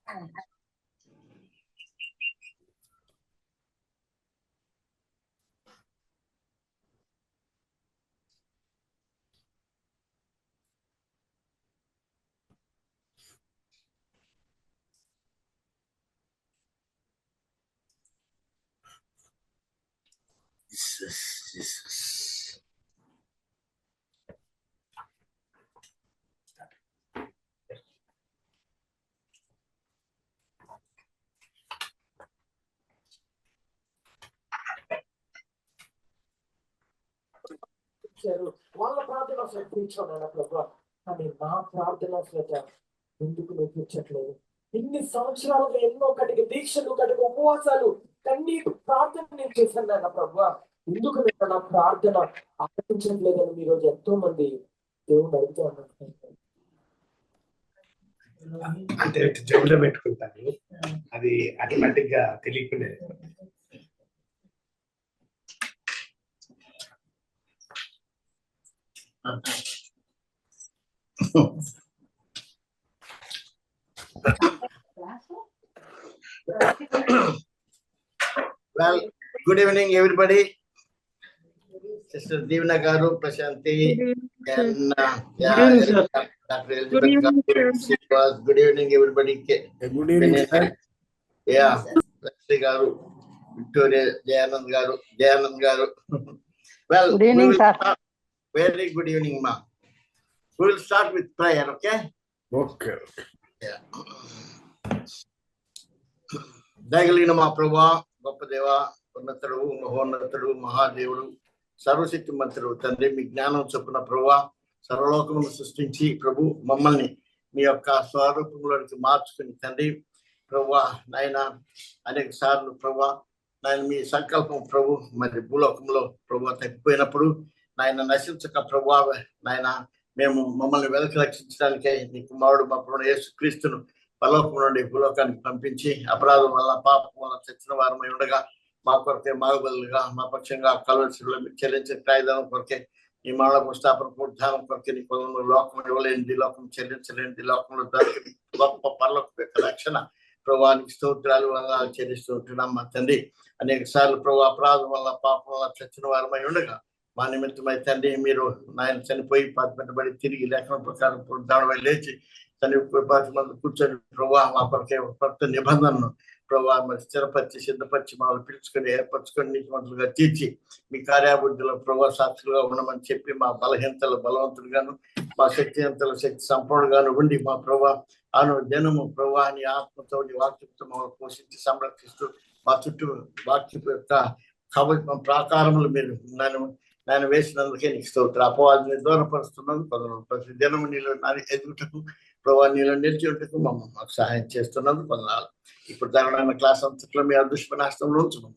Jesus. వాళ్ళ ప్రార్థన అసలు తీర్చోనైనా ప్రభా, కానీ నా ప్రార్థన అసలు ఎందుకు నువ్వు తీర్చట్లేదు? ఇన్ని సంవత్సరాలుగా ఎన్నో కటిక దీక్షలు, కటిక ఉపవాసాలు, కన్నీరు ప్రార్థన నేను చేశాను నాయన ప్రభా, ఎందుకు నా ప్రార్థన ఆలోచించట్లేదని ఈ రోజు ఎంతో మంది దేవుడు అడుగుతూ ఉన్నారు. అంటే చెవులో పెట్టుకుంటాను, అది ఆటోమేటిక్ గా తెలియకుండా. Well, good evening everybody. Sister Divna Garu, Prashanti, and Dr. Elizabeth Garu. Good evening everybody. Good evening, sir. Yeah, Leslie Garu, Victoria, Jayanand Garu. Well, good evening, sir. Very good evening, ma. We will start with prayer, okay? Okay. Yeah. దయగలిగిన మా ప్రభువా, గొప్ప దేవ, ఉన్నతుడు, మహోన్నతుడు, మహాదేవుడు, సర్వశక్తి మంత్రుడు తండ్రి, మీ జ్ఞానం చొప్పున ప్రభువా సర్వలోకమును సృష్టించి ప్రభు మమ్మల్ని మీ యొక్క స్వరూపంలోనికి మార్చుకుని తండ్రి ప్రభువా నాయన అనేక సార్లు ప్రభువా నాయన మీ సంకల్పం ప్రభు మరి భూలోకంలో ప్రభు తగ్గిపోయినప్పుడు నాయన నశించక ప్రభువా నాయన మేము మమ్మల్ని వెనక్కి రక్షించడానికే నీ కుమారుడు మా ప్రభు యేసుక్రీస్తును పరలోకం నుండి భూలోకానికి పంపించి అపరాధం వల్ల పాపం వల్ల చచ్చిన వారమై ఉండగా మా కొరకే మాగుబదులుగా మా పక్షంగా కలవరిశిలో మీరు చెల్లించిన కాయిదానం కొరకే ఈ మరణ పుస్తాపన పుట్టానం కొరకే నీ పొలంలో లోకం ఇవ్వలేనిది, లోకం చెల్లించలేనిది, లోకంలో దొరికి గొప్ప పరలోక యొక్క రక్షణ ప్రభావానికి స్తోత్రాలు వల్ల చెల్లిస్తూ ఉంటున్నాం మా తండ్రి. అనేక సార్లు ప్రభు అపరాధం వల్ల పాపం వల్ల చచ్చిన వారమై ఉండగా మా నిమిత్తమై తండ్రి మీరు నాయన చనిపోయి పెట్టబడి తిరిగి లేఖన ప్రకారం పుట్టాడమై లేచి మంది కూర్చొని ప్రభా మా కొరకే కొత్త నిబంధనను ప్రభా మరి స్థిరపరిచి సిద్ధపరిచి మమ్మల్ని పిలుచుకొని ఏర్పరచుకొని నీతిమంతులుగా తీర్చి మీ కార్యాభివృద్ధిలో ప్రభా సాక్షులుగా ఉండమని చెప్పి మా బలహీనతలు బలవంతులుగాను మా శక్తిహీనతల శక్తి సంపూర్ణగాను ఉండి మా ప్రభా అను దినము ప్రభా నీ ఆత్మతో నీ వాక్యంతో మమ్మల్ని పోషించి సంరక్షిస్తూ మా చుట్టూ వాక్యపు యొక్క ప్రాకారములు మీరు నేను వేసినందుకే నీకు స్తోత్ర. అపవాదిని దూరపరుస్తున్నందుకు కొందరు ప్రతి దినము నీలో ఎదుగుటకు ప్రభావ నీలో నిలిచేటకు మాకు సహాయం చేస్తున్నందుకు కొందరు. ఇప్పుడు దారుణమైన క్లాస్ అంతట్లో మీ అదృష్టనాశనంలో ఉంచున్నాం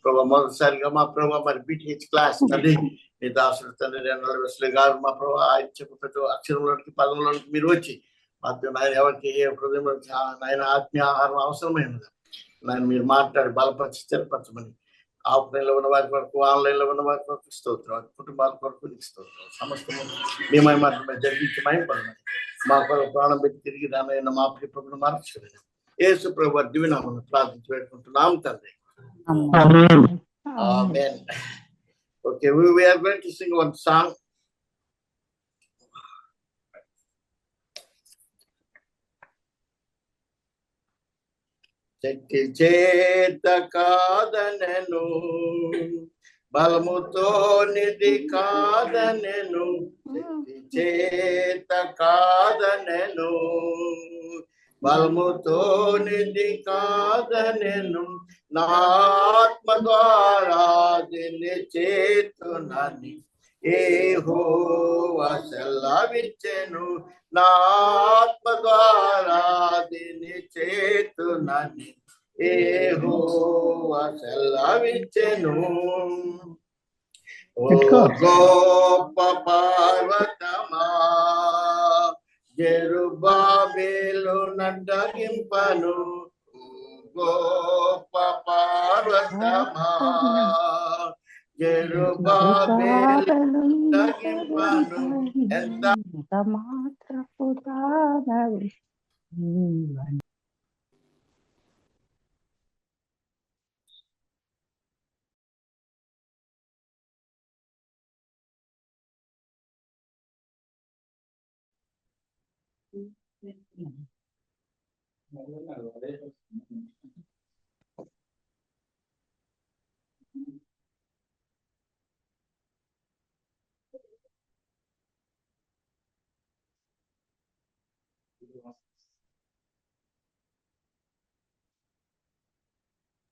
ప్రభావ. మొదటిసారిగా మా ప్రభావ మరి బీటీహెచ్ క్లాస్ తండ్రి నీ దాసుడు తండ్రి వెస్లీ గారు మా ప్రభావ ఆయన చెప్పు అక్షరంలోనికి పదంలోనికి మీరు వచ్చి మాతో నాయన ఎవరికి ఏ హృదయంలోకి నాయన ఆత్మీయ ఆహారం అవసరమైనది నాయన మీరు మాట్లాడి బలపరిచి స్థిరపరచమని ఆఫ్లైన్ లో ఉన్న వారి కొరకు ఆన్లైన్ లో ఉన్న వారి కొరకు స్తోత్రం, కుటుంబాల కొరకు స్తోత్రం, సమస్తము మేమై మాత్రమే జరిగించి మహిమపడమని మా కొరకు ప్రాణం పెట్టి తిరిగి రానైనా మా ప్రియప్రభుని మార్చలేదు యేసు ప్రభు దివ్యనామమున ప్రార్థించి పెట్టుకుంటున్నాం తండ్రి. Amen. Okay, we are going to sing one song. శక్తి చేత కాదనెను, బలముతో నిధి కాదనెను, శక్తి చేత కాదనెను, బలముతో నిధి కాదనెను, నా ఆత్మ ద్వారా దీన్ని చేతునని యెహోవా సెలవిచ్చెను, నా ఆత్మ ద్వారా దీన్ని చేతునని యెహోవా సెలవిచ్చెను. ఓ గొప్ప పర్వతమా జెరుబ్బాబెలు నడ్డగింపను, గొప్ప పర్వతమా జెరుబ్బాబెలు నడ్డగింపను, ఎంత మాత్రపు దానవి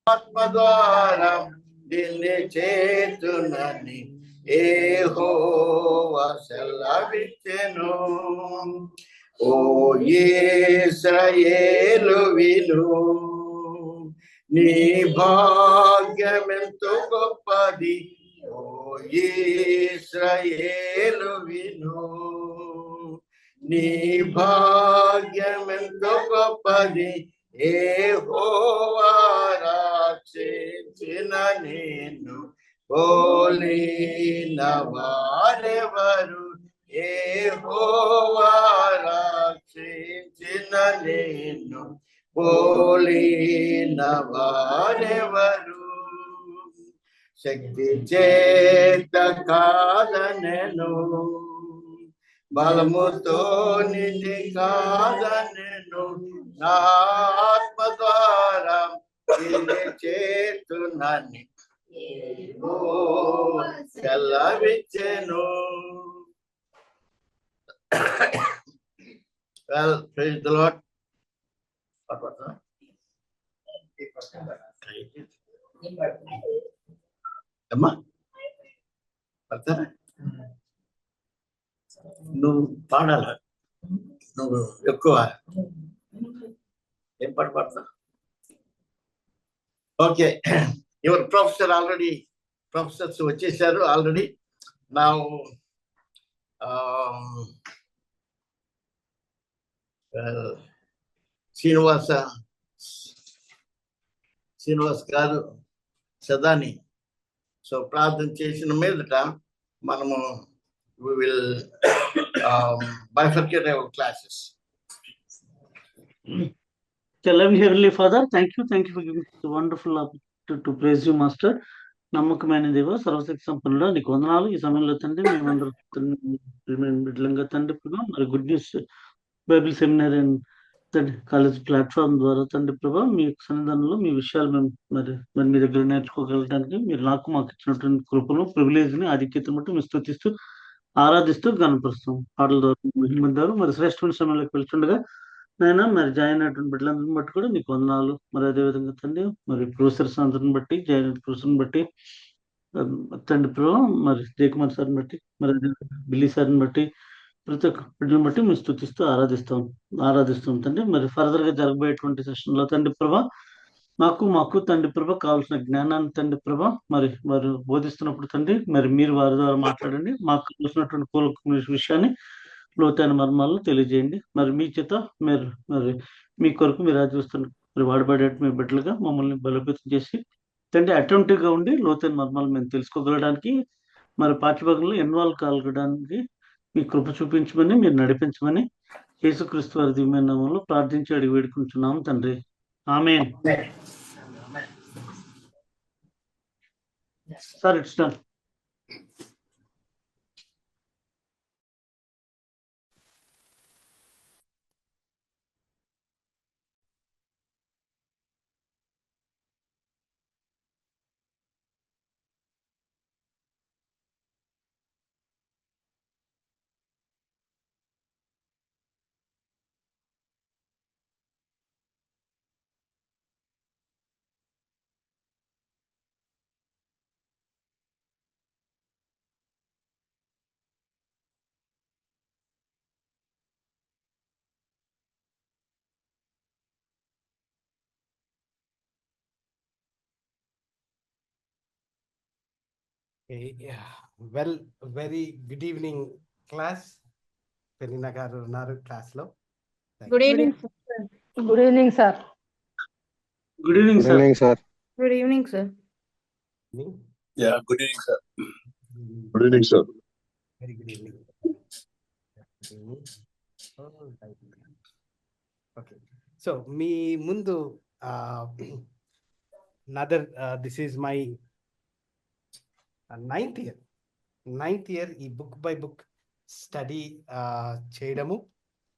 ఆత్మ ద్వారా దీన్ని చేతునని యెహోవా సెలవిచ్చెను. ఓ ఇశ్రాయేలు విను, నీ భాగ్యమెంతో గొప్పది. ఓ ఇశ్రాయేలు విను, నీ భాగ్యమెంతో గొప్పది. యెహోవా రక్షించిన నిన్ను పోలిన వారెవరు? యెహోవా రక్షించిన నిన్ను పోలిన వారెవరు? శక్తి చేత కాదనెను, బలముతో నిధి కాదనెను, నా ఆత్మ ద్వారా దీన్ని చేతునని యెహోవా సెలవిచ్చెను. Well, praise the Lord. What was that? అమ్మా పడతారా? నువ్వు పాడాల, నువ్వు ఎక్కువ ఏం పాట పాడతా? ఓకే, యువర్ ప్రొఫెసర్స్ వచ్చేసారు ఆల్రెడీ. నా శ్రీనివాస్ గారు సదాని సో ప్రార్థన చేసిన మీదట మనము we will bifurcate our classes. Loving Heavenly Father, thank you for giving us the wonderful opportunity to praise you, Master. నమ్మకమైన దేవ, సర్వశక్తి సంపన్నుడా, నీకు వందనాలు. ఈ సమయంలో తండ్రి మేమందరం బిడ్డలంగా తండ్రి ప్రభా, మరి good news Bible seminar and తండ్రి కాలేజ్ ప్లాట్ఫామ్ ద్వారా తండ్రి ప్రభా, మీ సన్నిధానంలో మీ విషయాలు మేము మరి మీ దగ్గర నేర్చుకోగలడానికి మీరు మాకు ఇచ్చినటువంటి కృపను, ప్రివిలేజ్ని, ఆధిక్యతను బట్టి మేము స్తుతిస్తూ ఆరాధిస్తూ గణపరుస్తాం. పాటల ద్వారా మరి శ్రేష్ఠమైన సమయంలోకి వెళ్తుండగా నైనా మరి జాయిన్ అయినటువంటి బిడ్డలందరిని బట్టి కూడా నీకు వందనాలు. మరి అదేవిధంగా తండ్రి మరి ప్రొఫెసర్స్ అందరిని బట్టి, జాయిన్ అయిన ప్రొఫెసర్ని బట్టి తండ్రి ప్రభావ, మరి జయకుమార్ సార్ని బట్టి, మరి బిల్లీ సార్ని బట్టి, ప్రతి ఒక్క బిడ్డలను బట్టి మేము స్తుతిస్తూ ఆరాధిస్తాం తండ్రి. మరి ఫర్దర్ గా జరగబోయేటువంటి సెషన్ లో తండ్రి ప్రభా మాకు తండ్రి ప్రభ కావాల్సిన జ్ఞానాన్ని తండ్రి ప్రభ మరి వారు బోధిస్తున్నప్పుడు తండ్రి మరి మీరు వారి ద్వారా మాట్లాడండి. మాకు కావాల్సినటువంటి విషయాన్ని లోతైన మర్మాలను తెలియజేయండి. మరి మీ చేత మీరు మరి మీ కొరకు మీరు చూస్తున్న మరి వాడబడే మీ బిడ్డలుగా మమ్మల్ని బలోపేతం చేసి తండ్రి అటెంప్టివ్ గా ఉండి లోతైన మర్మాలు మేము తెలుసుకోగలడానికి, మరి పాఠ్యభాగంలో ఇన్వాల్వ్ కాగలడానికి మీ కృప చూపించమని, మీరు నడిపించమని యేసుక్రీస్తు వారి దివ్యమైన నామములో ప్రార్థించి అడిగి వేడుకుంటున్నాం తండ్రి. ఆమేన్. Sir, it's done. Well, very good evening class. పెరినా గారు ఉన్నారు క్లాస్ లో. Good evening sir. Good evening sir. Good evening sir. Good evening sir. Yeah, good evening, sir. Good evening, sir. Very good evening. Okay. So, మీ ముందు this is my ninth year ఈ book by book study చేయడము.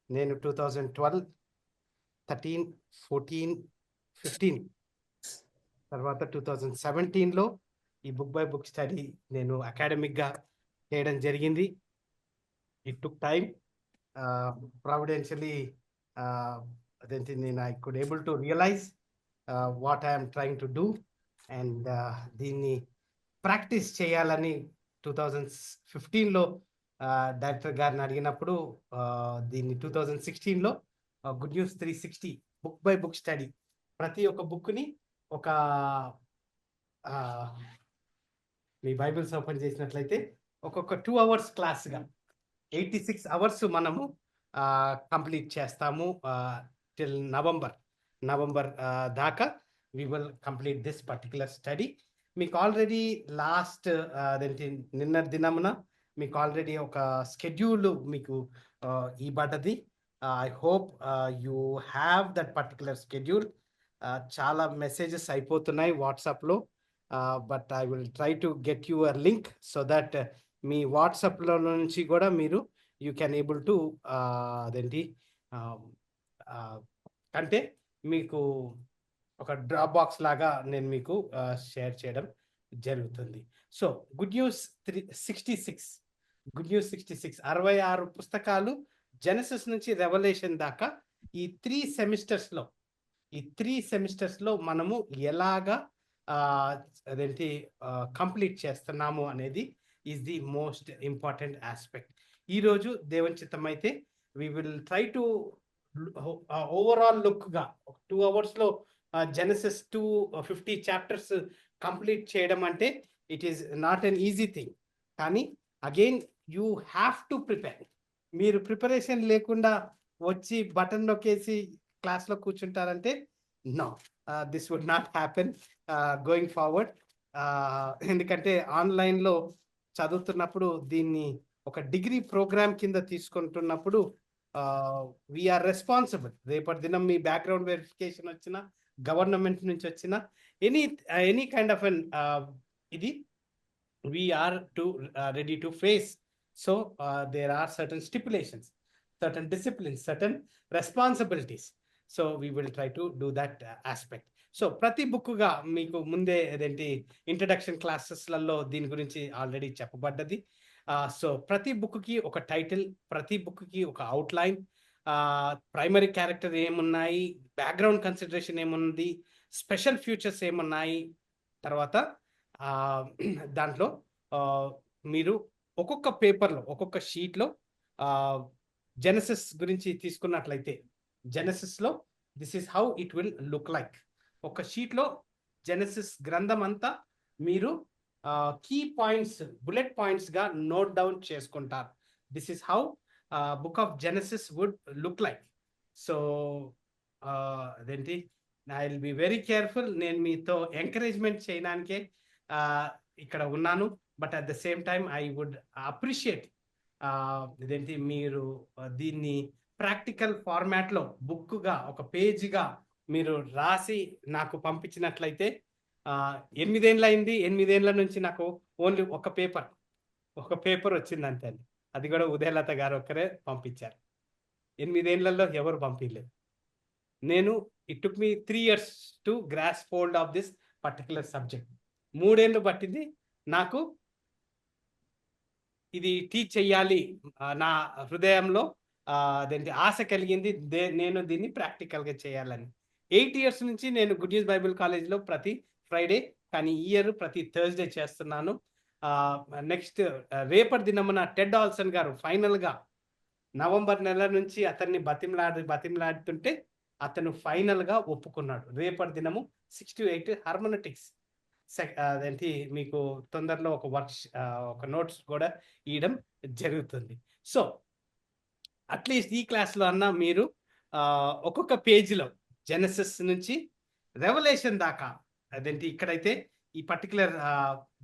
నేను 2012, 13, 14, 15 తర్వాత 2017లో ఈ book by book study నేను అకాడమిక్గా చేయడం జరిగింది. It took time, providentially అదేంటి నేను I could able to realise what I'm trying to do and దీన్ని ప్రాక్టీస్ చేయాలని 2015లో డైరెక్టర్ గారిని అడిగినప్పుడు దీన్ని 2016లో good news 360 book by book study, ప్రతి ఒక్క బుక్ని ఒక మీ బైబిల్స్ ఓపెన్ చేసినట్లయితే ఒక్కొక్క 2 hours క్లాస్గా 86 hours మనము కంప్లీట్ చేస్తాము టిల్ నవంబర్ దాకా we will complete this particular study. మీకు ఆల్రెడీ లాస్ట్ అదేంటి నిన్న దినమున మీకు ఆల్రెడీ ఒక స్కెడ్యూల్ మీకు ఇవ్వబడ్డది. I hope you have that particular schedule. చాలా మెసేజెస్ అయిపోతున్నాయి వాట్సాప్లో, but I will try to get you a link so that మీ వాట్సాప్లో నుంచి కూడా మీరు యూ క్యాన్ ఏబుల్ టు అదేంటి అంటే మీకు ఒక డ్రాప్ బాక్స్ లాగా నేను మీకు షేర్ చేయడం జరుగుతుంది. సో గుడ్ న్యూస్ 66 66 పుస్తకాలు జెనసిస్ నుంచి రెవల్యూషన్ దాకా ఈ 3 సెమిస్టర్స్లో మనము ఎలాగా అదేంటి కంప్లీట్ చేస్తున్నాము అనేది is the most important aspect. ఈరోజు దేవుని చిత్తం అయితే we will try to overall లుక్గా 2 hours జెనసిస్ 250 chapters కంప్లీట్ చేయడం అంటే it is not an easy thing. కానీ again you have to prepare. మీరు ప్రిపరేషన్ లేకుండా వచ్చి బటన్ నొక్కేసి క్లాస్లో కూర్చుంటారంటే no, this would not happen going forward. ఎందుకంటే ఆన్లైన్లో చదువుతున్నప్పుడు దీన్ని ఒక డిగ్రీ ప్రోగ్రామ్ కింద తీసుకుంటున్నప్పుడు వీఆర్ రెస్పాన్సిబుల్. రేపటి దినం మీ బ్యాక్గ్రౌండ్ వెరిఫికేషన్ వచ్చిన, గవర్నమెంట్ నుంచి వచ్చిన ఎనీ కైండ్ ఆఫ్ అన్ ఇది we are ready to face. So there are certain stipulations, certain disciplines, certain responsibilities. So we will try to do that aspect. So ప్రతి బుక్గా మీకు ముందే అదేంటి ఇంట్రడక్షన్ క్లాసెస్లలో దీని గురించి ఆల్రెడీ చెప్పబడ్డది. సో ప్రతి బుక్కి ఒక టైటిల్, ప్రతి బుక్కి ఒక అవుట్లైన్, ప్రైమరీ క్యారెక్టర్ ఏమున్నాయి, బ్యాక్గ్రౌండ్ కన్సిడరేషన్ ఏముంది, స్పెషల్ ఫ్యూచర్స్ ఏమున్నాయి, తర్వాత దాంట్లో మీరు ఒక్కొక్క పేపర్లో ఒక్కొక్క షీట్లో జెనసిస్ గురించి తీసుకున్నట్లయితే జెనసిస్లో this is how it will look like. ఒక షీట్లో జెనసిస్ గ్రంథం అంతా మీరు కీ పాయింట్స్, బుల్లెట్ పాయింట్స్గా నోట్ డౌన్ చేసుకుంటారు. This is how book of Genesis would look like. So అదేంటి I will be very careful. నేను మీతో ఎంకరేజ్మెంట్ చేయడానికే ఇక్కడ ఉన్నాను, but at the same time I would appreciate ఇదేంటి మీరు దీన్ని ప్రాక్టికల్ ఫార్మాట్లో బుక్గా ఒక పేజీగా మీరు రాసి నాకు పంపించినట్లయితే 8 ఏళ్ళు అయింది. 8 ఏళ్ళ నుంచి నాకు ఓన్లీ ఒక పేపర్ వచ్చింది అంతే. అది కూడా ఉదయలత గారు ఒక్కరే పంపించారు. 8 ఏళ్లలో ఎవరు పంపించలేదు. నేను it took me 3 years to grasp hold of this particular subject. 3 ఏళ్ళు పట్టింది నాకు ఇది టీచ్ చెయ్యాలి. నా హృదయంలో అదేంటి ఆశ కలిగింది, నేను దీన్ని ప్రాక్టికల్గా చేయాలని. 8 years నుంచి నేను గుడ్ న్యూస్ బైబిల్ కాలేజ్లో ప్రతి ఫ్రైడే, కానీ ఈ ఇయర్ ప్రతి థర్స్డే చేస్తున్నాను. నెక్స్ట్ రేపటి దినమున టెడ్ ఆల్సన్ గారు ఫైనల్గా నవంబర్ నెల నుంచి అతన్ని బతిమలాడుతుంటే అతను ఫైనల్గా ఒప్పుకున్నాడు. రేపటి దినము 6 to 8 హార్మోనెటిక్స్ అదేంటి మీకు తొందరలో ఒక నోట్స్ కూడా ఇవ్వడం జరుగుతుంది. సో అట్లీస్ట్ ఈ క్లాస్లో అన్న మీరు ఒక్కొక్క పేజీలో జెనసిస్ నుంచి రెవల్యూషన్ దాకా అదేంటి ఇక్కడైతే ఈ పర్టికులర్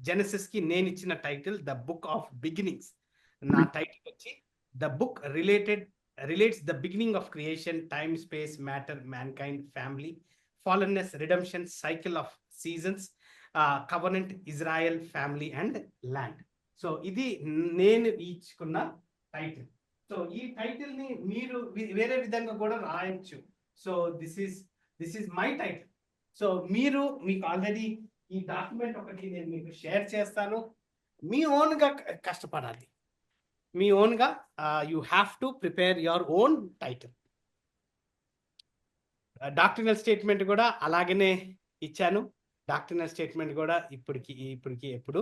జెనసిస్కి నేను ఇచ్చిన title the book of beginnings. నా టైటిల్ వచ్చి the book relates the beginning of creation, time, space, matter, mankind, family, fallenness, redemption, cycle of seasons, covenant, Israel, family and land. So ఇది నేను ఇచ్చుకున్న టైటిల్. సో ఈ title ని మీరు వేరే విధంగా కూడా రాయొచ్చు. So this is my title. So మీకు ఆల్రెడీ ఈ డాక్యుమెంట్ ఒకటి నేను మీకు షేర్ చేస్తాను. మీ ఓన్ గా కష్టపడాలి. మీ ఓన్ గా you have to prepare your own title. Doctrinal statement కూడా అలాగనే ఇచ్చాను. డాక్టరినల్ స్టేట్మెంట్ కూడా ఇప్పటికి ఎప్పుడు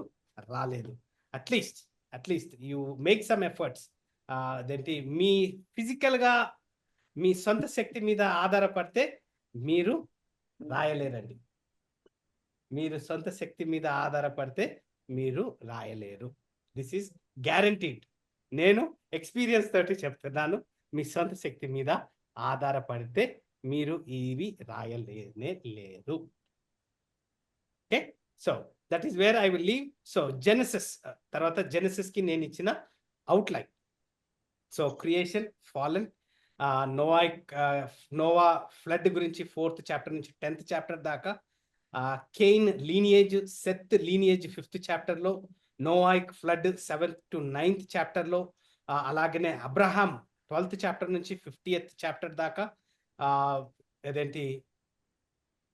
రాలేదు. At least you make some efforts. అదేంటి మీ ఫిజికల్ గా మీ సొంత శక్తి మీద ఆధారపడితే మీరు రాయలేరండి. మీరు సొంత శక్తి మీద ఆధారపడితే మీరు రాయలేరు. This is guaranteed. నేను ఎక్స్పీరియన్స్ తోటి చెప్తున్నాను. మీ సొంత శక్తి మీద ఆధారపడితే మీరు ఇవి రాయలేనే లేరు. Okay, so that is where I will leave. So Genesis తర్వాత జెనసిస్ కి నేను ఇచ్చిన outline. So creation, fallen, Noah flood గురించి 4th చాప్టర్ నుంచి 10th చాప్టర్ దాకా, Cain lineage, Seth lineage 5th చాప్టర్లో, నోవాయిక్ ఫ్లడ్ 7th to 9th చాప్టర్లో, అలాగనే అబ్రహాం 12th చాప్టర్ నుంచి 50th చాప్టర్ దాకా. అదేంటి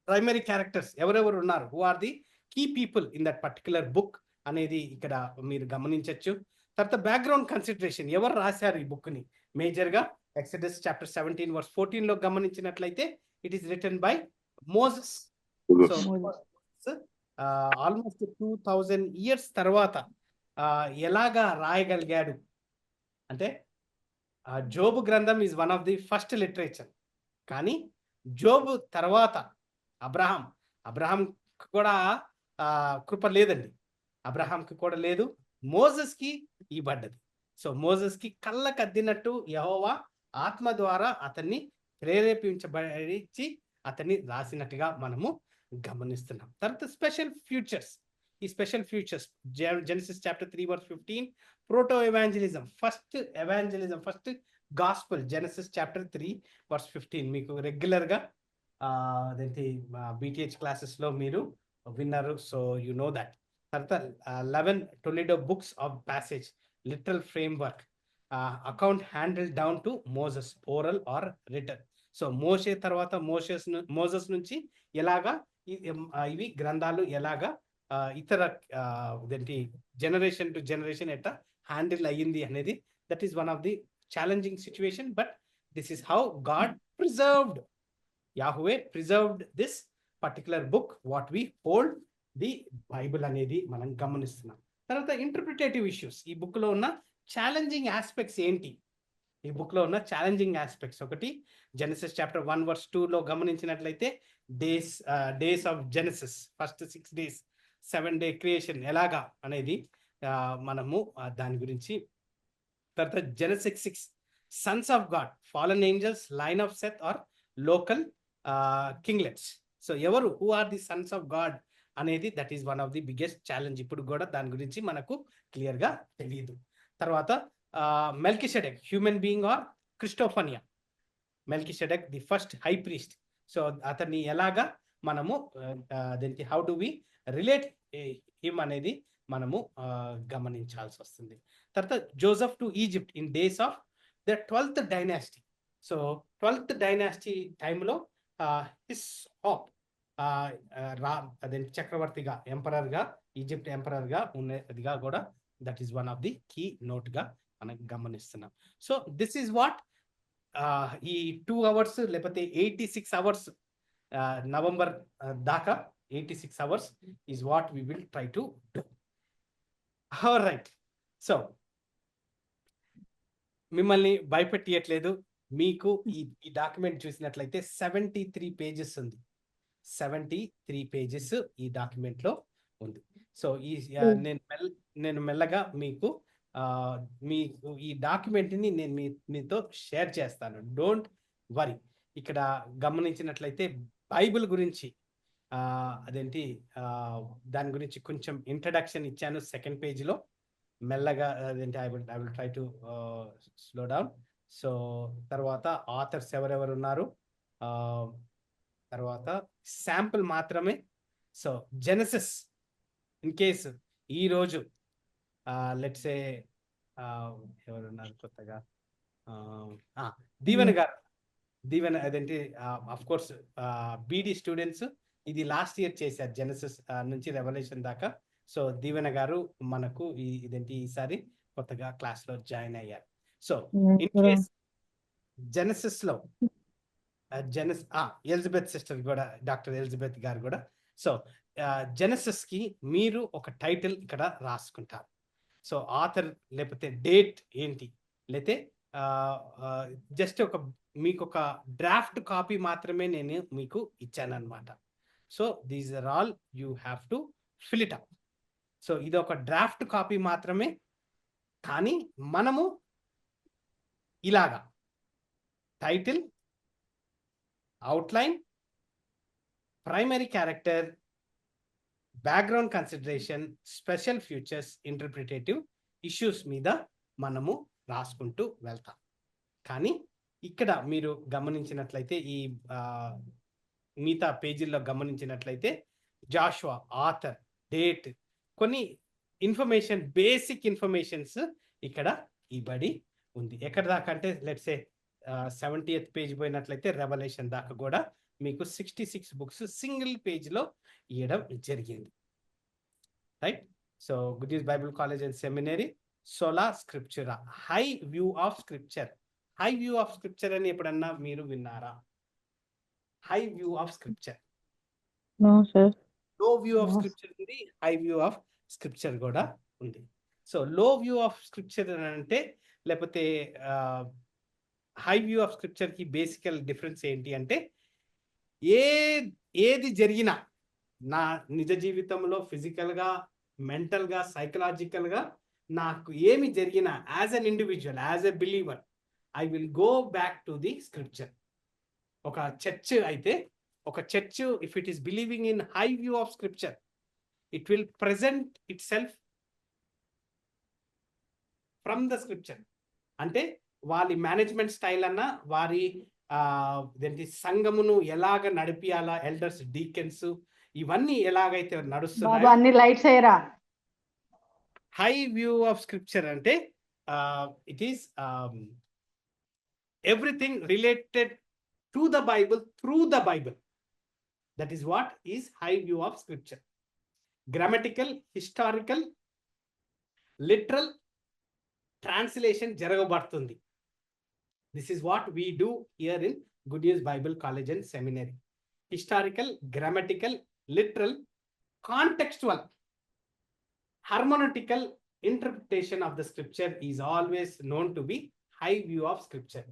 ప్రైమరీ క్యారెక్టర్స్ ఎవరెవరు ఉన్నారు, who are the key people in that particular book అనేది ఇక్కడ మీరు గమనించవచ్చు. తర్వాత బ్యాక్గ్రౌండ్ కన్సిడరేషన్, ఎవరు రాశారు ఈ బుక్ ని. మేజర్ గా ఎక్సడస్ చాప్టర్ 17 verse 14 లో గమనించినట్లయితే it is written by Moses. So almost 2000 years తర్వాత ఎలాగా రాయగలిగాడు అంటే, జోబు గ్రంథం is one of the first literature. కానీ జోబు తర్వాత అబ్రహాం కూడా కృప లేదండి. అబ్రహాంకి కూడా లేదు, మోసెస్కి ఇవ్వబడ్డది. సో మోసెస్కి కళ్ళకద్దినట్టు యెహోవా ఆత్మ ద్వారా అతన్ని ప్రేరేపించబడి అతన్ని రాసినట్టుగా మనము గమనిస్తున్నాం. తర్వాత ఈ special futures Genesis chapter 3 verse 15, proto evangelism, first gospel Genesis chapter 3 verse 15. మీకు రెగ్యులర్గా అదేంటి BTH క్లాసెస్లో మీరు విన్నారు. So you know that. తర్వాత 11 Toledo books of passage, literal framework, account handle down to Moses, oral or return. So Moshe తర్వాత Moses నుంచి ఎలాగా ఇవి గ్రంథాలు ఎలాగా ఇతర అదేంటి జనరేషన్ టు జనరేషన్ ఎట్లా హ్యాండిల్ అయ్యింది అనేది, that is one of the challenging situation. But this is how God preserved, Yahweh preserved this particular book what we hold the Bible అనేది మనం గమనిస్తున్నాం. తర్వాత ఇంటర్ప్రిటేటివ్ ఇష్యూస్, ఈ బుక్ లో ఉన్న ఛాలెంజింగ్ ఆస్పెక్ట్స్ ఏంటి? ఈ బుక్ లో ఉన్న ఛాలెంజింగ్ ఆస్పెక్ట్స్, ఒకటి జెనసిస్ చాప్టర్ 1 verse 2 లో గమనించినట్లయితే days of Genesis, first 6 days 7 day creation ఎలాగా అనేది మనము దాని గురించి. తర్వాత Genesis 6 sons of God, fallen angels, line of Seth or local kinglets. So ఎవరు, who are the sons of God అనేది, that is one of the biggest challenge. ఇప్పుడు కూడా దాని గురించి మనకు క్లియర్ గా తెలియదు. తర్వాత Melchizedek, human being are christophany. Melchizedek the first high priest. So అతన్ని ఎలాగా మనము దీనికి how do we relate him అనేది మనము గమనించాల్సి వస్తుంది. తర్వాత Joseph to Egypt in days of the 12th dynasty. So 12th dynasty టైంలో హిస్ హాప్ అదేంటి చక్రవర్తిగా, ఎంపరర్గా, ఈజిప్ట్ ఎంపరర్గా ఉన్నదిగా కూడా, that is one of the key నోట్గా మనం గమనిస్తున్నాం. సో దిస్ ఈజ్ వాట్ ఈ 2 hours లేకపోతే 86 hours నవంబర్ దాకా 86 hours is what we will try to do. Right. So మిమ్మల్ని భయపెట్టియట్లేదు. మీకు ఈ డాక్యుమెంట్ చూసినట్లయితే 73 pages ఉంది. 73 pages ఈ డాక్యుమెంట్ లో ఉంది. సో నేను మెల్లగా మీకు ఈ డాక్యుమెంట్ ని నేను మీతో షేర్ చేస్తాను. Don't worry. ఇక్కడ గమనించినట్లయితే బైబిల్ గురించి అదేంటి దాని గురించి కొంచెం ఇంట్రడక్షన్ ఇచ్చాను 2nd page లో. మెల్లగా అదేంటి I will try to slow down. So తర్వాత ఆథర్స్ ఎవరెవరు ఉన్నారు, తర్వాత శాంపుల్ మాత్రమే. సో జెనసిస్ ఇన్ కేసు ఈరోజు లెట్సే ఎవరున్నారు కొత్తగా, దీవెన గారు, దీవెన అదేంటి అఫ్ కోర్స్ బీడీ స్టూడెంట్స్ ఇది లాస్ట్ ఇయర్ చేశారు జెనసిస్ నుంచి రెవల్యూషన్ దాకా. సో దీవెన గారు మనకు ఇదేంటి ఈసారి కొత్తగా క్లాస్ లో జాయిన్ అయ్యారు. సో ఇన్ కేస్ జెనసిస్ లో ఎలిజబెత్ సిస్టర్ కూడా, డాక్టర్ ఎలిజబెత్ గారు కూడా, సో జెనసిస్ కి మీరు ఒక టైటిల్ ఇక్కడ రాసుకుంటారు. సో ఆథర్ లేకపోతే డేట్ ఏంటి, లేతే జస్ట్ మీకు ఒక డ్రాఫ్ట్ కాపీ మాత్రమే నేను మీకు ఇచ్చాను అనమాట. So these are all you have to fill it up. So ఇది ఒక డ్రాఫ్ట్ కాపీ మాత్రమే, కానీ మనము ఇలాగా title, outline, primary character, background consideration, special features, interpretative issues మీద మనము రాసుకుంటూ వెళ్తాం. కానీ ఇక్కడ మీరు గమనించినట్లయితే ఈ మిగతా పేజీల్లో గమనించినట్లయితే జాషువా, ఆథర్, డేట్, కొన్ని ఇన్ఫర్మేషన్, బేసిక్ ఇన్ఫర్మేషన్స్ ఇక్కడ ఇవ్వబడి ఉంది. ఎక్కడ దాకా అంటే లెట్స్ సే 70th పేజ్ పోయినట్లయితే రెవల్యూషన్ దాకా కూడా మీకు 66 బుక్స్ సింగిల్ పేజ్ లో ఇవ్వడం జరిగింది. Right. So good news Bible college and seminary, sola scriptura, high view of scripture. High view of scripture అని ఎప్పుడన్నా మీరు విన్నారా? High view of scripture, low view of scripture ఉంది, హై వ్యూ ఆఫ్ స్క్రిప్చర్ కూడా ఉంది. సో లో view of scripture అంటే, లేకపోతే హై వ్యూ ఆఫ్ స్క్రిప్చర్ కి బేసికల్ డిఫరెన్స్ ఏంటి అంటే, ఏది జరిగినా నా నిజ జీవితంలో ఫిజికల్ గా, మెంటల్ గా, సైకలాజికల్ గా నాకు ఏమి జరిగినా as an individual, as a believer, I will go back to the scripture. ఒక చర్చ్ అయితే, ఒక church if it is believing in high view of scripture, it will present it self from the scripture. అంటే వారి management style అన్న, వారి సంఘమును ఎలాగ నడిపియాలా, elders, deacons, ఇవన్నీ ఎలాగైతే నడుస్తున్నాయి. హై వ్యూ ఆఫ్ స్క్రిప్చర్ అంటే it is everything related to the Bible, through the Bible. That is what is high view of scripture. Grammatical, historical, literal translation జరగబడుతుంది. This is what we do here in Good News Bible College and Seminary. Historical, grammatical, literal, contextual, hermeneutical interpretation of the scripture is always known to be high view of scripture.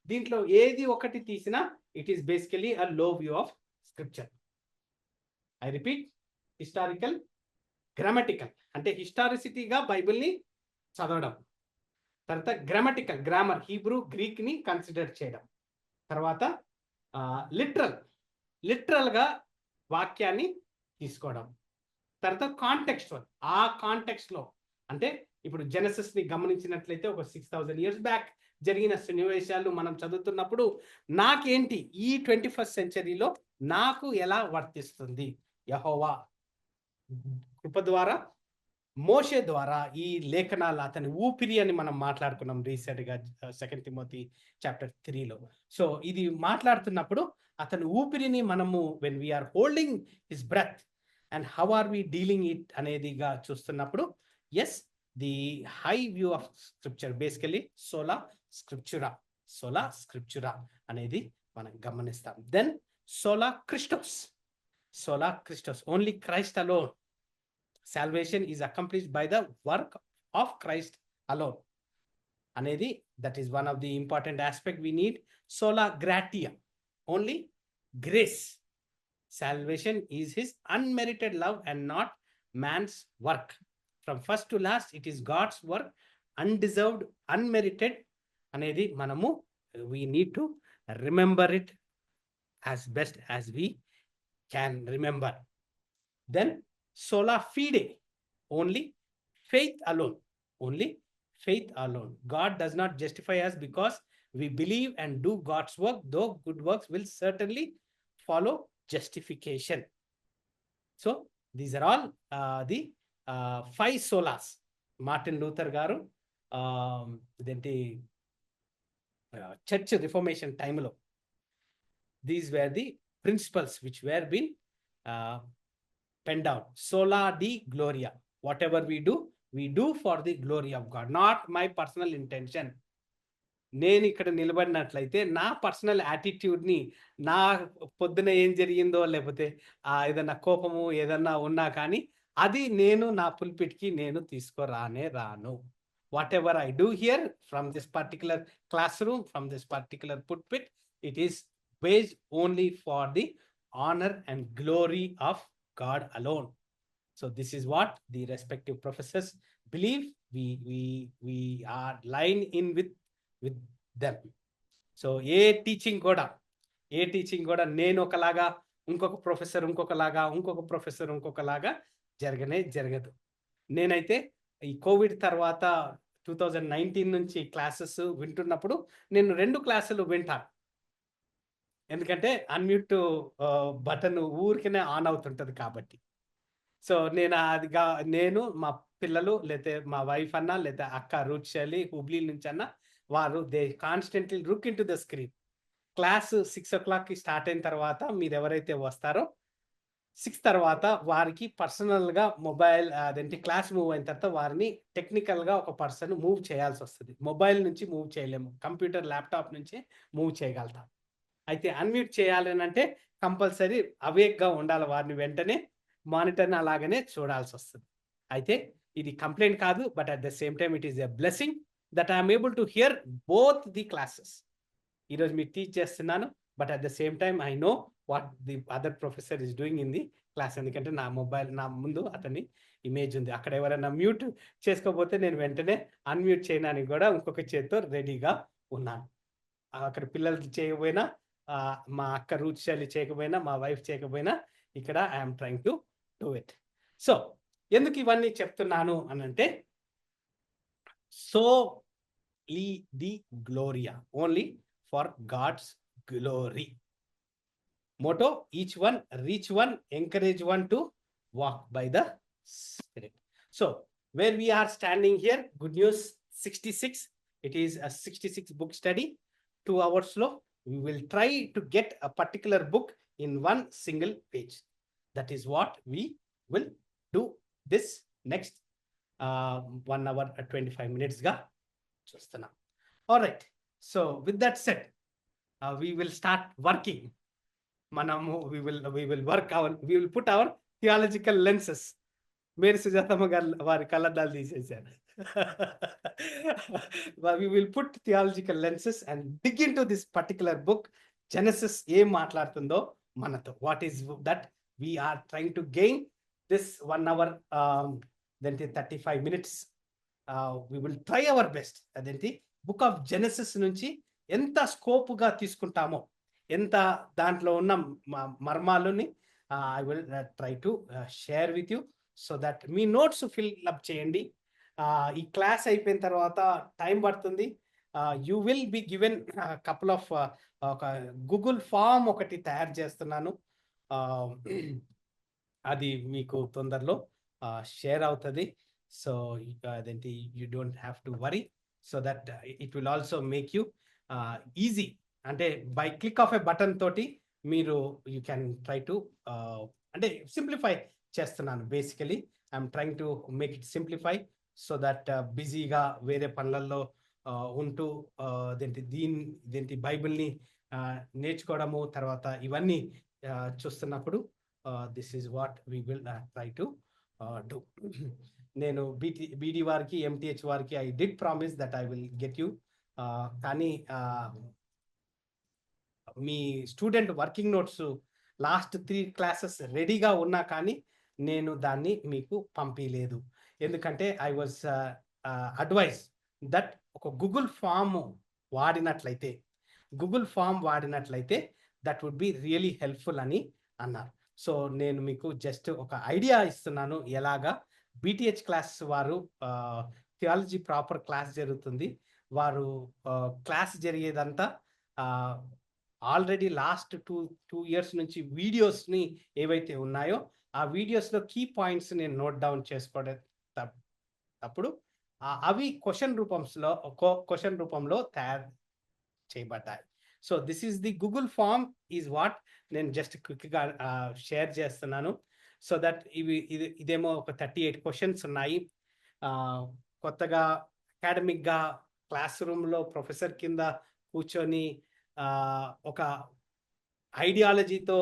దీంట్లో ఏది ఒకటి తీసినా it is basically a low view of scripture. I repeat, historical, grammatical అంటే హిస్టారిసిటీగా బైబిల్ని చదవడం. తర్వాత grammatical, grammar, Hebrew, Greek ని consider చేయడం. తర్వాత లిటరల్ గా వాక్యాన్ని తీసుకోవడం. తర్వాత కాంటెక్స్చువల్, ఆ కాంటెక్స్ట్ లో అంటే ఇప్పుడు జెనసిస్ ని గమనించినట్లయితే ఒక 6000 years బ్యాక్ జరిగిన సన్నివేశాలు మనం చదువుతున్నప్పుడు నాకేంటి ఈ 21st centuryలో నాకు ఎలా వర్తిస్తుంది, యెహోవా కృప ద్వారా, మోషే ద్వారా ఈ లేఖనాలు అతని ఊపిరి అని మనం మాట్లాడుకున్నాం రీసెంట్ గా 2 Timothy chapter 3లో. సో ఇది మాట్లాడుతున్నప్పుడు అతని ఊపిరిని మనము when we are holding his breath and how are we dealing it అనేదిగా చూస్తున్నప్పుడు, yes, the high view of scripture basically sola scriptura అనేది మనం గమనిస్తాం. Then sola Christos, only Christ alone. Salvation is accomplished by the work of Christ alone. Anedi, that is one of the important aspect we need. Sola gratia, only grace. Salvation is his unmerited love and not man's work. From first to last, it is God's work, undeserved, unmerited. Anedi manamu, we need to remember it as best as we can remember. Then sola fide, only faith alone. God does not justify us because we believe and do God's work, though good works will certainly follow justification. So these are all the 5 solas. Martin Luther garu identi church reformation టైంలో these were the principles which were been pen down. Sola de gloria, whatever we do for the glory of God, not my personal intention. నేను ఇక్కడ నిలబడినట్లయితే నా personal యాటిట్యూడ్ని, నా పొద్దున ఏం జరిగిందో లేకపోతే ఏదన్నా కోపము ఏదన్నా ఉన్నా కానీ అది నేను నా పుల్పిట్కి నేను రాను. What ever I do here from this particular class room, from this particular pulpit, it is based only for the honor and glory of God alone. So this is what the respective professors believe. We are lined in with them. So A teaching కూడా నేను ఒకలాగా, ఇంకొక professor ఇంకొకలాగా జరగదు. నేనైతే ఈ Covid తర్వాత 2019 నుంచి classes వింటున్నప్పుడు నేను 2 క్లాసులు వింటాను. ఎందుకంటే అన్మ్యూట్ బటన్ ఊరికనే ఆన్ అవుతుంటది కాబట్టి. సో నేను మా పిల్లలు లేతే మా వైఫ్ అన్న లేతే అక్క రూట్ శైలి హుబ్లీ నుంచి అన్న, వారు they constantly look in to the screen. Class 6 o'clock start అయిన తర్వాత మీరు ఎవరైతే వస్తారో 6 తర్వాత వారికి పర్సనల్గా మొబైల్ క్లాస్ మూవ్ అయిన తర్వాత వారిని టెక్నికల్గా ఒక పర్సన్ మూవ్ చేయాల్సి వస్తుంది. మొబైల్ నుంచి మూవ్ చేయలేము, కంప్యూటర్ ల్యాప్టాప్ నుంచి మూవ్ చేయగలుగుతాం. అయితే అన్మ్యూట్ చేయాలని అంటే కంపల్సరీ అవేక్గా ఉండాలి, వారిని వెంటనే మానిటర్ని అలాగనే చూడాల్సి వస్తుంది. అయితే ఇది కంప్లైంట్ కాదు, but at the same time it is a blessing that I'm able to hear both the classes. ఈరోజు మీకు టీచ్ చేస్తున్నాను, but at the same time I know what the other professor is doing in the class. ఎందుకంటే నా mobile నా ముందు అతని image ఉంది. అక్కడ ఎవరైనా మ్యూట్ చేసుకోకపోతే నేను వెంటనే అన్మ్యూట్ చేయడానికి కూడా ఇంకొక చేతితో రెడీగా ఉన్నాను. అక్కడ పిల్లలు చేయకపోయినా, మా అక్క రూట్ శైలి చేయకపోయినా, మా వైఫ్ చేయకపోయినా, ఇక్కడ I'm trying to do it. So ఎందుకు ఇవన్నీ చెప్తున్నాను అని అంటే, so the gloria only for God's glory. Motto each one reach one encourage one to walk by the spirit. So where we are standing here, good news 66, it is a 66 book study, 2 hours లో we will try to get a particular book in one single page. That is what we will do this next 1 hour 25 minutes ga chustunna. All right, so with that said, we will start working. Manamu we will put our theological lenses. Mere Sujatama garu vari kalladdalu teesesaru. We will put theological lenses and dig into this particular book, Genesis. Em maatladutundo manato, what is that we are trying to gain this 1 hour 35 minutes. We will try our best. Adenti book of Genesis nunchi enta scope ga తీసుకుంటామో, ఎంత దాంట్లో ఉన్న మర్మాలని I will try to share with you, so that me notes fill up చేయండి. ఈ class అయిపోయిన తర్వాత time పడుతుంది. You will be given couple of ఒక గూగుల్ ఫామ్ ఒకటి తయారు చేస్తున్నాను, అది మీకు తొందరలో షేర్ అవుతుంది. సో అదేంటి you don't have to worry, so that it will also make you easy. అంటే by click of a button తోటి మీరు యూ క్యాన్ ట్రై టు అంటే సింప్లిఫై చేస్తున్నాను. Basically I'm trying to make it simplify, so that బిజీగా వేరే పనులలో ఉంటూ దేంటి బైబిల్ని నేర్చుకోవడము, తర్వాత ఇవన్నీ చూస్తున్నప్పుడు this is what we will try to do. నేను బీడీ వారికి, ఎంటీహెచ్ వారికి I did promise that I will get you, కానీ మీ student working notes last 3 classes రెడీగా ఉన్నా కానీ నేను దాన్ని మీకు పంపించలేదు. ఎందుకంటే ఐ వాజ్ అడ్వైజ్ దట్ ఒక గూగుల్ ఫామ్ వాడినట్లయితే that would be really helpful అని అన్నారు. సో నేను మీకు జస్ట్ ఒక ఐడియా ఇస్తున్నాను, ఎలాగా బీటీహెచ్ క్లాస్ వారు థియాలజీ ప్రాపర్ క్లాస్ జరుగుతుంది. వారు క్లాస్ జరిగేదంతా ఆల్రెడీ లాస్ట్ 2 years నుంచి వీడియోస్ని ఏవైతే ఉన్నాయో ఆ వీడియోస్లో కీ పాయింట్స్ నేను నోట్ డౌన్ చేసుకోవడం అవి క్వశ్చన్ రూపంలో చేయబడ్డాయి. So this is the Google form is what నేను జస్ట్ క్విక్గా షేర్ చేస్తున్నాను. సో దట్ ఇదేమో ఒక 38 క్వశ్చన్స్ ఉన్నాయి. కొత్తగా అకాడమిక్గా క్లాస్ రూమ్లో ప్రొఫెసర్ కింద కూర్చొని ఒక ఐడియాలజీతో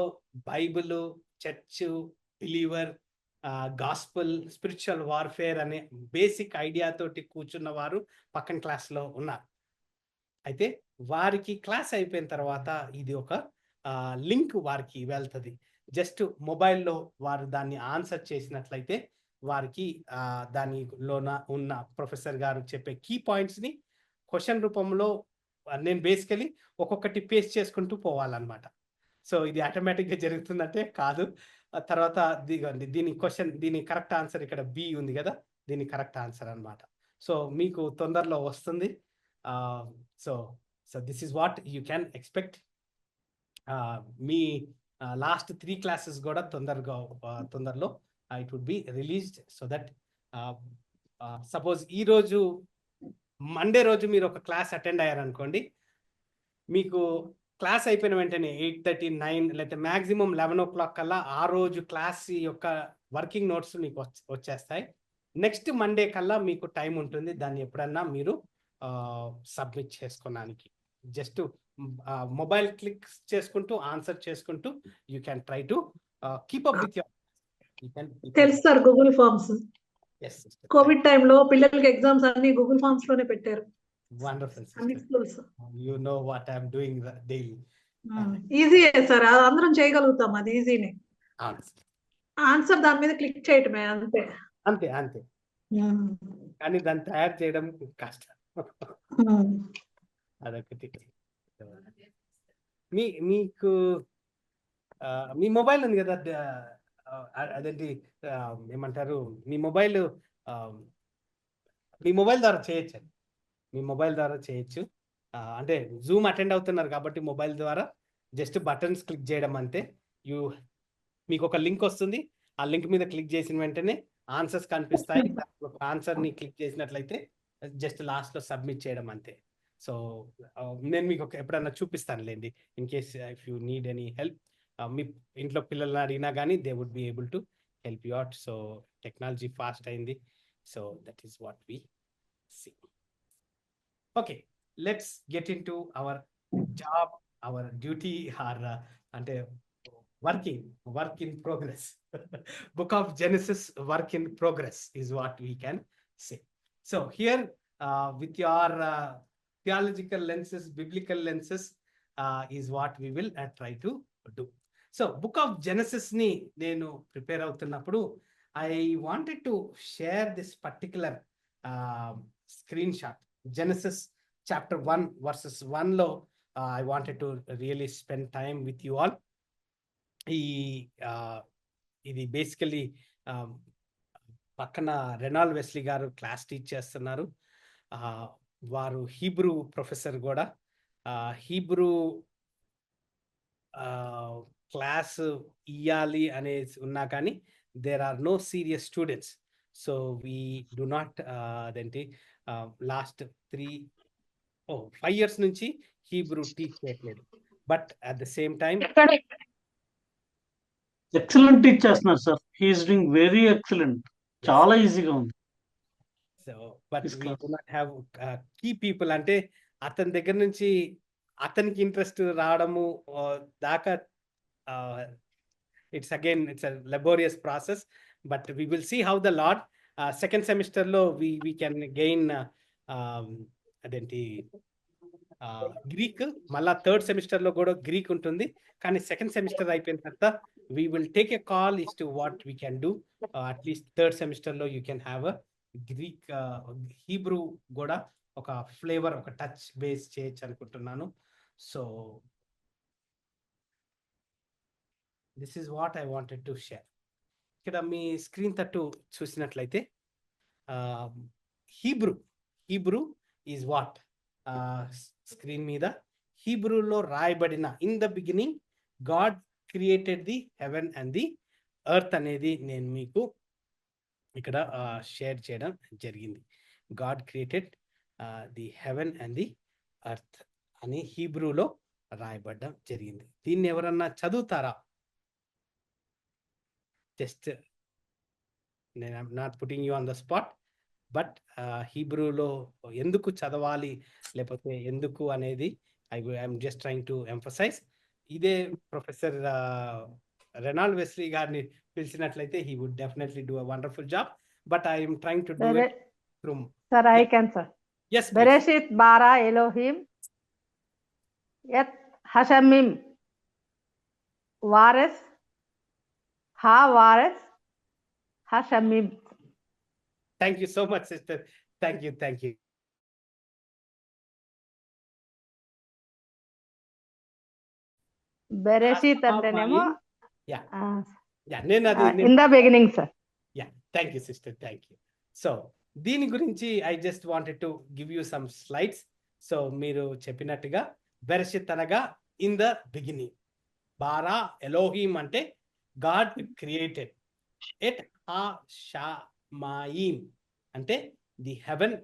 Bible, church, believer, gospel, spiritual warfare అనే బేసిక్ ఐడియాతోటి కూర్చున్న వారు పక్కన క్లాస్లో ఉన్నారు. అయితే వారికి క్లాస్ అయిపోయిన తర్వాత ఇది ఒక లింక్ వారికి వెళ్తుంది. జస్ట్ మొబైల్లో వారు దాన్ని ఆన్సర్ చేసినట్లయితే వారికి దానిలోన ఉన్న ప్రొఫెసర్ గారు చెప్పే కీ పాయింట్స్ని క్వశ్చన్ రూపంలో నేను బేసికలీ ఒక్కొక్కటి పేస్ట్ చేసుకుంటూ పోవాలన్నమాట. సో ఇది ఆటోమేటిక్గా జరుగుతుందంటే కాదు. తర్వాత దీని కరెక్ట్ ఆన్సర్ ఇక్కడ బి ఉంది కదా, దీని కరెక్ట్ ఆన్సర్ అన్నమాట. సో మీకు తొందరలో వస్తుంది. So this is what you can expect. మీ లాస్ట్ 3 క్లాసెస్ కూడా తొందరలో it would be released. So that suppose ఈరోజు మండే రోజు మీరు ఒక క్లాస్ అటెండ్ అయ్యారనుకోండి, మీకు క్లాస్ అయిపోయిన వెంటనే 8:30, 9 లేకపోతే మ్యాక్సిమం 11 o'clock కల్లా ఆ రోజు క్లాస్ యొక్క వర్కింగ్ నోట్స్ మీకు వచ్చేస్తాయి. నెక్స్ట్ మండే కల్లా మీకు టైం ఉంటుంది దాన్ని ఎప్పుడన్నా మీరు సబ్మిట్ చేసుకోవడానికి. జస్ట్ మొబైల్ క్లిక్ చేసుకుంటూ ఆన్సర్ చేసుకుంటూ you can try to keep up with your. తెలుసు సార్, గూగుల్ ఫార్మ్స్ కోవిడ్ టైంలో పిల్లలకి ఎగ్జామ్స్ అన్ని గూగుల్ ఫార్మ్స్ లోనే పెట్టారు. వండర్ఫుల్. అన్ని schools. You know what I am doing daily. ఈజీయే సార్, అందరం చేయగలుగుతాం, అది ఈజీనే. ఆన్సర్ దాని మీద క్లిక్ చేయటమే, అంతే అంతే అంతే. కానీ దాన్ని తయారు చేయడం కష్టం. అదొకటి. మీకు మీ మొబైల్ ఉంది కదా, అదేంటి ఏమంటారు, మీ మొబైల్ ద్వారా చేయొచ్చు. మీ మొబైల్ ద్వారా చేయొచ్చు. అంటే జూమ్ అటెండ్ అవుతున్నారు కాబట్టి మొబైల్ ద్వారా జస్ట్ బటన్స్ క్లిక్ చేయడం అంతే. మీకు ఒక లింక్ వస్తుంది, ఆ లింక్ మీద క్లిక్ చేసిన వెంటనే ఆన్సర్స్ కనిపిస్తాయి. ఆన్సర్ని క్లిక్ చేసినట్లయితే జస్ట్ లాస్ట్లో సబ్మిట్ చేయడం అంతే. సో నేను మీకు ఎప్పుడన్నా చూపిస్తానులేండి, in case if you need any help. మీ ఇంట్లో పిల్లల్ని అడిగినా కానీ they would be able to help you out. So technology fast అయింది. So that is what we see. Okay, let's get into our job, our duty, our అంటే work in progress. Book of Genesis, work in progress is what we can say. So here with your theological lenses, biblical lenses is what we will try to do. So book of Genesis ni nenu prepare avutunnappudu I wanted to share this particular screenshot. Genesis chapter 1 verses 1 లో I wanted to really spend time with you all. ఇది basically పక్కన Reynold Wesley గారు class teach చేస్తున్నారు. వారు Hebrew professor కూడా. Hebrew class ఇయ్యాలి అనేది ఉన్నా కానీ there are no serious students. So we do not అదేంటి లాస్ట్ 5 years నుంచి హీబ్రూ టీచ్ చేయట్లేదు. But at the same time excellent teach చేస్తున్నారు sir. He is doing very excellent. చాలా ఈజీగా ఉంది. So but we do not have key people. అంటే అతని దగ్గర నుంచి అతనికి ఇంట్రెస్ట్ రావడము దాకా it's a laborious process. But we will see how the Lord second సెమిస్టర్లో వీ కెన్ గెయిన్ అదేంటి గ్రీక్. మళ్ళా థర్డ్ సెమిస్టర్లో కూడా గ్రీక్ ఉంటుంది. కానీ సెకండ్ సెమిస్టర్ అయిపోయిన తర్వాత we will take a call as to what we can do. At least third సెమిస్టర్లో you can have a Greek, Hebrew కూడా ఒక ఫ్లేవర్, ఒక టచ్ బేస్ చేయొచ్చు అనుకుంటున్నాను. So this is what I wanted to share. ఇక్కడ మీ స్క్రీన్ తట్టు చూసినట్లయితే హీబ్రూ ఈజ్ వాట్ స్క్రీన్ మీద హీబ్రూలో రాయబడిన in the beginning God created the heaven and the earth అనేది నేను మీకు ఇక్కడ షేర్ చేయడం జరిగింది. God created the heaven and the earth. అని హీబ్రూలో రాయబడడం జరిగింది. దీన్ని ఎవరన్నా చదువుతారా? జస్ట్ నేను I'm not putting you on the spot, but హీబ్రూలో ఎందుకు చదవాలి లేకపోతే ఎందుకు అనేది I'm just trying to emphasise. ఇదే ప్రొఫెసర్ రెనాల్డ్ వెస్లీ గారిని పిలిచినట్లయితే he would definitely do a wonderful job, but I am trying to do it through. Sir, I can, sir. Yes, please. Bereshit bara Elohim et Hashamim Vares Ha Vares Hashamim. Thank you so much, sister. Thank you. Bereshit అంటేనేమో నేను అది in the beginning, sir. Thank you sister, thank you. So దీని గురించి I just wanted to give you some slides. So మీరు చెప్పినట్టుగా బెరెషిత్ అనగా in the beginning, Bara Elohim అంటే God created, at హా షామాయిమ్ అంటే ది హెవెన్,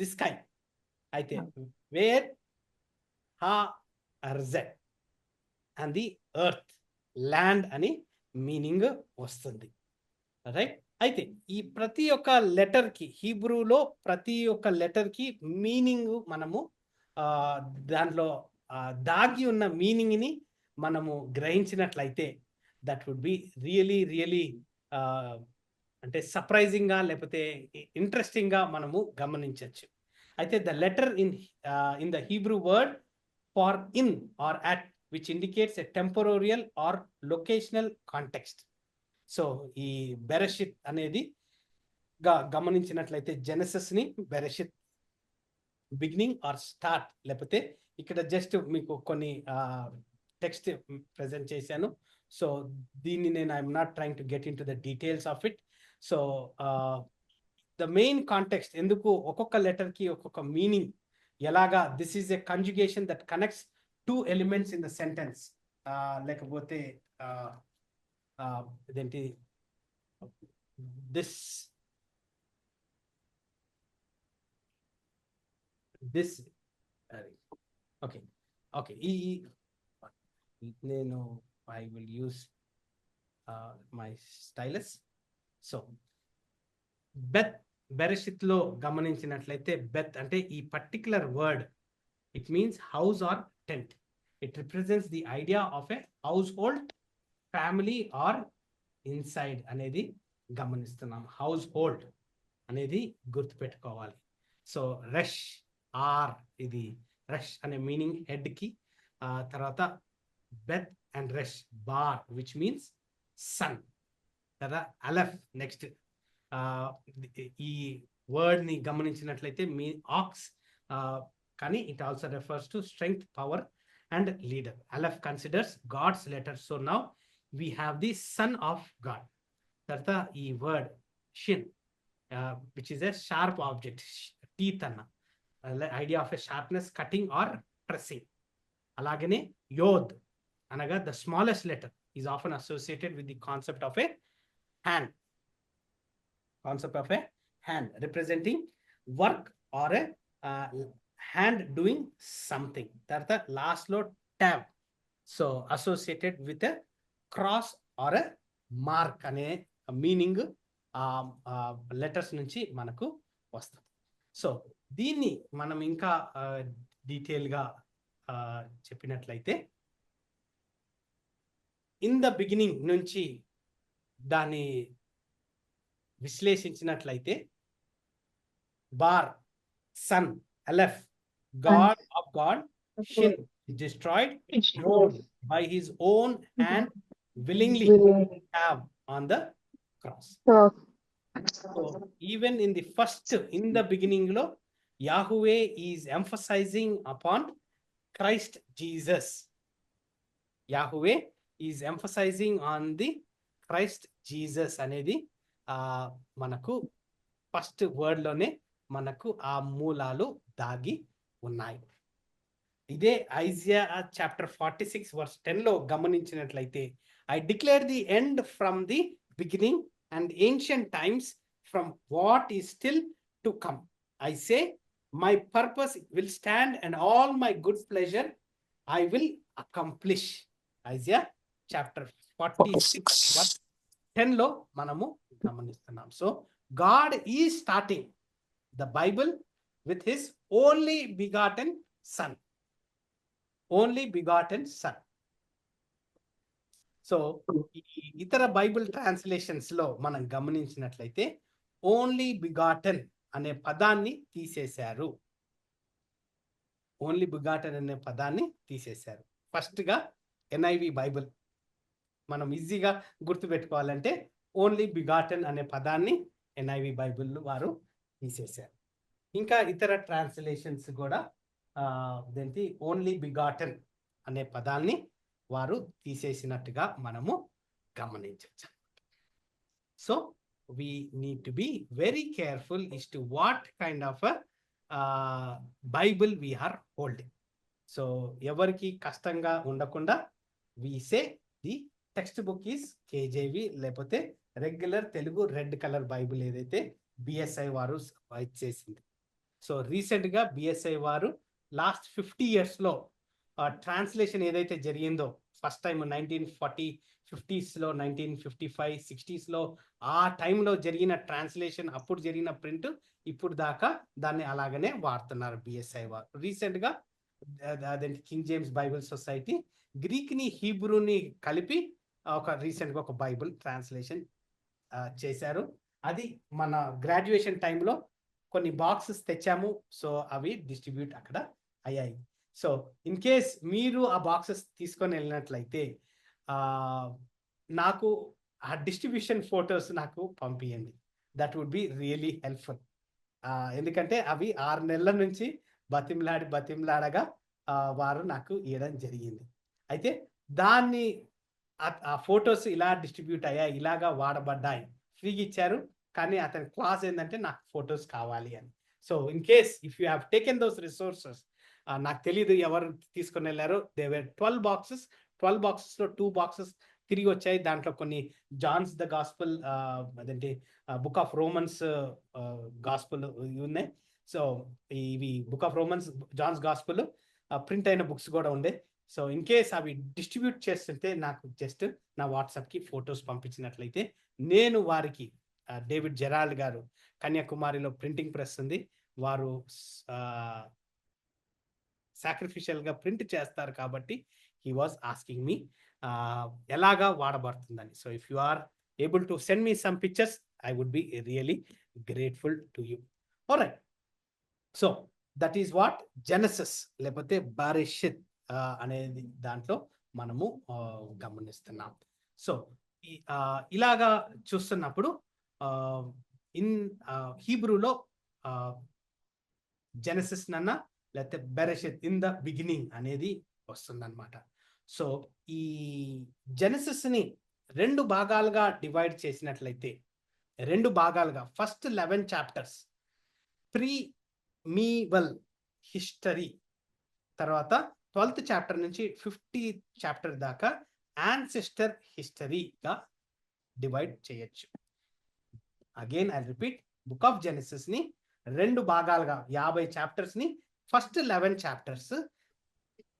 ది స్కై. అయితే wear హా అర్జెట్ అండ్ ది ఎర్త్, ల్యాండ్ అని మీనింగ్ వస్తుంది, రైట్? అయితే ఈ ప్రతి ఒక్క లెటర్కి, హీబ్రూలో ప్రతి ఒక్క లెటర్కి మీనింగ్ మనము దాంట్లో దాగి ఉన్న మీనింగ్ని మనము గ్రహించినట్లయితే దట్ వుడ్ బి రియలీ అంటే సర్ప్రైజింగ్గా లేకపోతే ఇంట్రెస్టింగ్గా మనము గమనించవచ్చు. అయితే the letter in the Hebrew word for in or at which indicates a temporal or locational context. సో ఈ బెరెషిత్ అనేది గమనించినట్లయితే జెనసిస్ ని బెరెషిత్ బిగినింగ్ ఆర్ స్టార్ట్, లేకపోతే ఇక్కడ జస్ట్ మీకు కొన్ని టెక్స్ట్ ప్రెజెంట్ చేశాను. సో దీన్ని నేను I'm not trying to get in to the details of it. So the main context, ఎందుకు ఒక్కొక్క లెటర్కి ఒక్కొక్క మీనింగ్, ఎలాగా this is a కంజుగేషన్ that connects two elements in the sentence, లేకపోతే ఇదేంటి this okay ఈ నేను I will use my stylus. So Bereshit లో గమనించినట్లయితే బెత్ అంటే ఈ particular word, it means house or tent. It represents the idea of a household, family or inside అనేది గమనిస్తున్నాం. హౌస్ హోల్డ్ అనేది గుర్తుపెట్టుకోవాలి. సో రష్ ఆర్, ఇది రష్ అనే మీనింగ్ హెడ్ కి, తర్వాత beth and resh bar which means son కదా. Aleph next, ఈ వర్డ్ ని గమనించినట్లయితే మీ ఆక్స్, కానీ it also refers to strength, power and leader. Aleph considers God's letter. So now we have the son of God. Tartha ee word shin, which is a sharp object, teeth anna, idea of a sharpness, cutting or pressing. Alagane yod anaga the smallest letter is often associated with the concept of a hand, representing work or a hand doing something. Tartha last lo tab, so associated with a cross or a mark ane meaning letters నుంచి మనకు వస్తుంది. So దీన్ని మనం ఇంకా డీటెయిల్గా చెప్పినట్లయితే in the beginning నుంచి దాన్ని విశ్లేషించినట్లయితే bar son, aleph God of God, Shin destroyed Yod by his own hand, willingly have on the cross. So even in the first, in the beginning lo, Yahweh is emphasizing upon Christ Jesus. Yahweh is emphasizing on the Christ Jesus అనేది మనకు first word లోనే మనకు ఆ మూలాలు దాగి ఉన్నాయి. ఇదే Isaiah chapter 46 verse 10 లో గమనించినట్లయితే, I declare the end from the beginning and ancient times from what is still to come. I say my purpose will stand and all my good pleasure I will accomplish. Isaiah chapter 46:10 లో మనము గమనిస్తున్నాం. So God is starting the Bible with his only begotten son. Only begotten son. So ఇతర Bible translations లో మనం గమనించినట్లయితే only begotten అనే పదాన్ని తీసేశారు. ఓన్లీ బిగాటన్ అనే పదాన్ని తీసేశారు. ఫస్ట్ గా ఎన్ఐవి బైబిల్ మనం ఈజీగా గుర్తుపెట్టుకోవాలంటే ఓన్లీ బిగాటన్ అనే పదాన్ని ఎన్ఐవి బైబిల్ వారు తీసేశారు. ఇంకా ఇతర ట్రాన్స్లేషన్స్ కూడా దేంటి ఓన్లీ బిగాటన్ అనే పదాన్ని వారు తీసేసినట్టుగా మనము గమనించవచ్చు. So we need to be very careful as to what kind of a Bible we are holding. So ఎవరికి కష్టంగా ఉండకుండా we say the text book is KJV లేకపోతే regular Telugu red colour Bible ఏదైతే బిఎస్ఐ వారు చేసింది. సో రీసెంట్ గా BSI వారు last 50 years లో ట్రాన్స్లేషన్ ఏదైతే జరిగిందో ఫస్ట్ టైం 1940s లో 1955 60s లో ఆ టైంలో జరిగిన ట్రాన్స్లేషన్, అప్పుడు జరిగిన ప్రింట్ ఇప్పుడు దాకా దాన్ని అలాగనే వాడుతున్నారు బిఎస్ఐ వారు. రీసెంట్ గా అదేంటి king James Bible society Greek ని హీబ్రూని కలిపి రీసెంట్ గా ఒక బైబిల్ ట్రాన్స్లేషన్ చేశారు. అది మన గ్రాడ్యుయేషన్ టైంలో కొన్ని బాక్సెస్ తెచ్చాము. సో అవి డిస్ట్రిబ్యూట్ అక్కడ అయ్యాయి. సో ఇన్ కేస్ మీరు ఆ బాక్సెస్ తీసుకొని వెళ్ళినట్లయితే నాకు ఆ డిస్ట్రిబ్యూషన్ ఫొటోస్ నాకు పంపియండి. That would be really helpful. ఎందుకంటే అవి 6 నెలల నుంచి బతిమలాడగా వారు నాకు ఇవ్వడం జరిగింది. అయితే దాన్ని ఆ ఫొటోస్ ఇలా డిస్ట్రిబ్యూట్ అయ్యాయి, ఇలాగా వాడబడ్డాయి, ఫ్రీగా ఇచ్చారు. కానీ అతని క్లాస్ ఏంటంటే నాకు ఫొటోస్ కావాలి అని. So in case if you have taken those resources, నాకు తెలీదు ఎవరు తీసుకొని వెళ్ళారో, దేవర్ 12 బాక్సెస్. 12 బాక్సెస్లో 2 బాక్సెస్ తిరిగి వచ్చాయి. దాంట్లో కొన్ని జాన్స్ ద గాస్పుల్ అదేంటి బుక్ ఆఫ్ రోమన్స్ గాస్పుల్ ఉన్నాయి. సో ఇవి book of Romans, John's gospel print అయిన బుక్స్ కూడా ఉండే. సో ఇన్ కేస్ అవి డిస్ట్రిబ్యూట్ చేస్తుంటే నాకు జస్ట్ నా వాట్సాప్కి ఫొటోస్ పంపించినట్లయితే నేను వారికి, డేవిడ్ జెరాల్డ్ గారు కన్యాకుమారిలో ప్రింటింగ్ ప్రెస్ ఉంది, వారు సాక్రిఫిషియల్ గా ప్రింట్ చేస్తారు కాబట్టి హీ వాజ్ ఆస్కింగ్ మీ ఎలాగా వాడబడుతుందని. So if you are able to send మీ some pictures I would be really grateful to you. Alright, so that is what Genesis లేకపోతే బారెషిత్ అనేది దాంట్లో మనము గమనిస్తున్నాం. సో ఇలాగా చూస్తున్నప్పుడు ఇన్ హీబ్రూలో జెనసిస్ నన్న లేకపోతే బెరెషిత్ ఇన్ ద బిగినింగ్ అనేది వస్తుందన్నమాట. సో ఈ జెనసిస్ ని 2 భాగాలుగా డివైడ్ చేసినట్లయితే, 2 భాగాలుగా ఫస్ట్ 11 చాప్టర్స్ ప్రీమీవల్ హిస్టరీ, తర్వాత 12th చాప్టర్ నుంచి 50th చాప్టర్ దాకా యాన్సెస్టర్ హిస్టరీగా డివైడ్ చేయొచ్చు. Again I repeat, book of Genesis ని 2 భాగాలుగా 50 చాప్టర్స్ ని ఫస్ట్ 11 చాప్టర్స్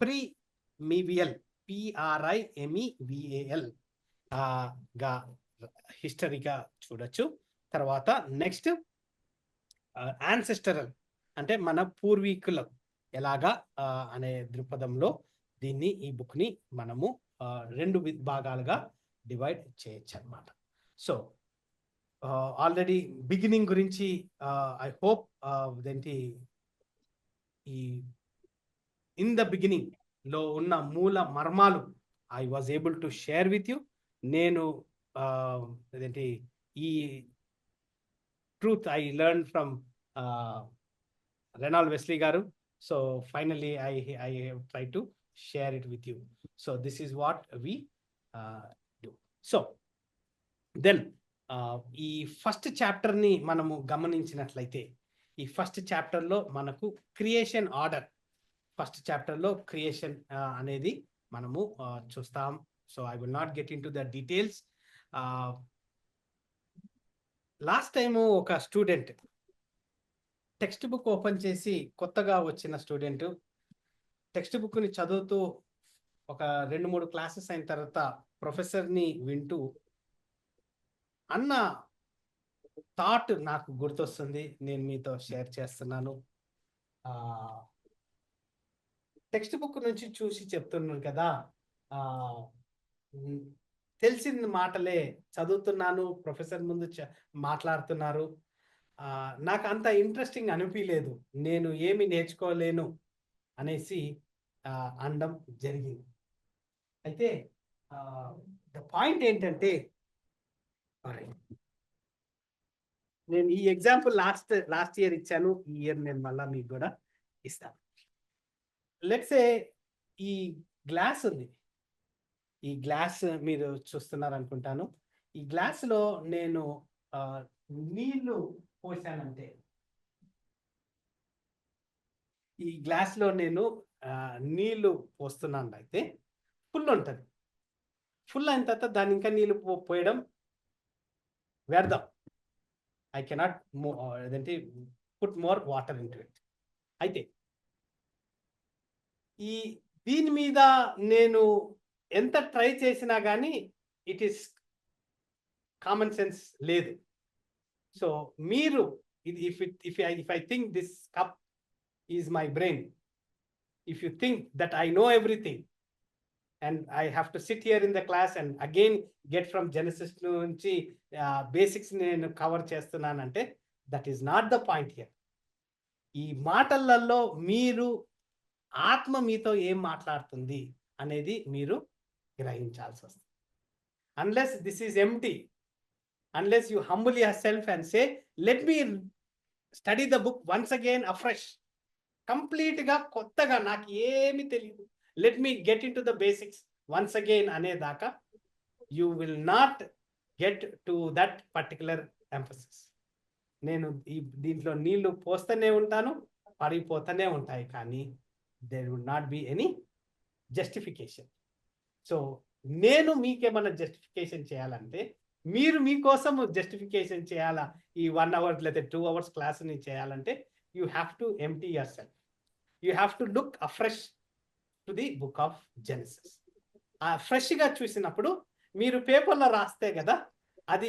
ప్రీమీవియల్ PRIMEVAL గా హిస్టరీగా చూడొచ్చు. తర్వాత నెక్స్ట్ యాన్సెస్టరల్ అంటే మన పూర్వీకులు ఎలాగా అనే దృక్పథంలో దీన్ని, ఈ బుక్ ని మనము 2 భాగాలుగా డివైడ్ చేయొచ్చు అన్నమాట. సో ఆల్రెడీ బిగినింగ్ గురించి ఐ హోప్ ఏంటి ఈ ఇన్ ద బిగినింగ్ లో ఉన్న మూల మర్మాలు I was able to share with you. నేను ఏంటి ఈ truth I learn from Reynold Wesley గారు. So finally I try to share it with you. So this is what we do. So then ఈ first chapter ని మనము గమనించినట్లయితే, ఈ first chapter లో మనకు క్రియేషన్ ఆర్డర్, ఫస్ట్ చాప్టర్ లో creation అనేది మనము చూస్తాం. So I will not get in to the details. Last time ఒక స్టూడెంట్ టెక్స్ట్ బుక్ ఓపెన్ చేసి కొత్తగా వచ్చిన స్టూడెంట్ టెక్స్ట్ బుక్ని చదువుతూ ఒక 2-3 క్లాసెస్ అయిన తర్వాత ప్రొఫెసర్ని వింటూ అన్న థాట్ నాకు గుర్తొస్తుంది, నేను మీతో షేర్ చేస్తున్నాను. టెక్స్ట్ బుక్ నుంచి చూసి చెప్తున్నాను కదా, తెలిసిన మాటలే చదువుతున్నాను, ప్రొఫెసర్ ముందు మాట్లాడుతున్నారు, నాకు అంత ఇంట్రెస్టింగ్ అనిపించలేదు, నేను ఏమి నేర్చుకోలేను అనేసి అనడం జరిగింది. అయితే ద పాయింట్ ఏంటంటే, నేను ఈ ఎగ్జాంపుల్ లాస్ట్ ఇయర్ ఇచ్చాను, ఈ ఇయర్ నేను మళ్ళీ మీకు కూడా ఇస్తాను. లెట్స్ సే ఈ గ్లాస్ ఉంది, ఈ గ్లాస్ మీరు చూస్తున్నారు అనుకుంటాను. ఈ గ్లాస్లో నేను నీళ్లు పోసానంటే, ఈ గ్లాస్లో నేను నీళ్లు పోస్తున్నాను అయితే ఫుల్ ఉంటుంది. ఫుల్ అయిన తర్వాత దాని ఇంకా నీళ్ళు పోయడం వ్యర్థం. ఐ కెనాట్ అదేంటి put more water into it. అయితే దీని మీద నేను ఎంత ట్రై చేసినా కానీ ఇట్ ఈస్ కామన్ సెన్స్ లేదు. సో మీరు if I think this cup is my brain, if you think that I know everything and I have to sit here in the class and again get from Genesis నుంచి basics నేను cover చేస్తున్నానంటే, that is not the point here. ఈ మాటలలో మీరు ఆత్మ మీతో ఏం మాట్లాడుతుంది అనేది మీరు గ్రహించాల్సి వస్తుంది. Unless this is empty, unless you humble your self and say let me study the book once again afresh, కంప్లీట్గా కొత్తగా నాకు ఏమి తెలియదు, let me get into the basics once again అనేదాకా you will not get to that particular emphasis. నేను దీంట్లో నీళ్లు పోస్తూనే ఉంటాను, పడిపోతూనే ఉంటాయి, కానీ there would not be any justification. So నేను మీకేమన్నా జస్టిఫికేషన్ చేయాలంటే, మీరు మీకోసం జస్టిఫికేషన్ చేయాలా, ఈ 1 hour లేదా 2 hours క్లాస్ని చేయాలంటే you have to empty yourself, you have to look afresh to the book of Genesis. ఫ్రెష్గా చూసినప్పుడు మీరు పేపర్లో రాస్తే కదా, అది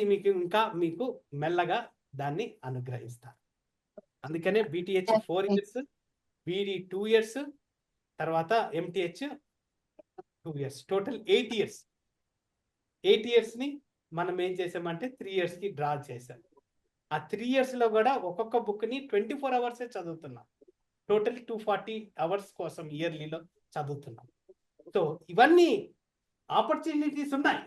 మీకు మెల్లగా దాన్ని అనుగ్రహిస్తారు. అందుకనే BTH 4 years, BD 2 years, తర్వాత MTH 2 years, టోటల్ 8 years. 8 yearsని మనం ఏం చేసామంటే 3 yearsకి డ్రా చేసాం. ఆ 3 yearsలో కూడా ఒక్కొక్క బుక్ని 24 hours చదువుతున్నాం. టోటల్ 240 hours కోసం ఇయర్లీలో చదువుతున్నాం. సో ఇవన్నీ ఆపర్చునిటీస్ ఉన్నాయి.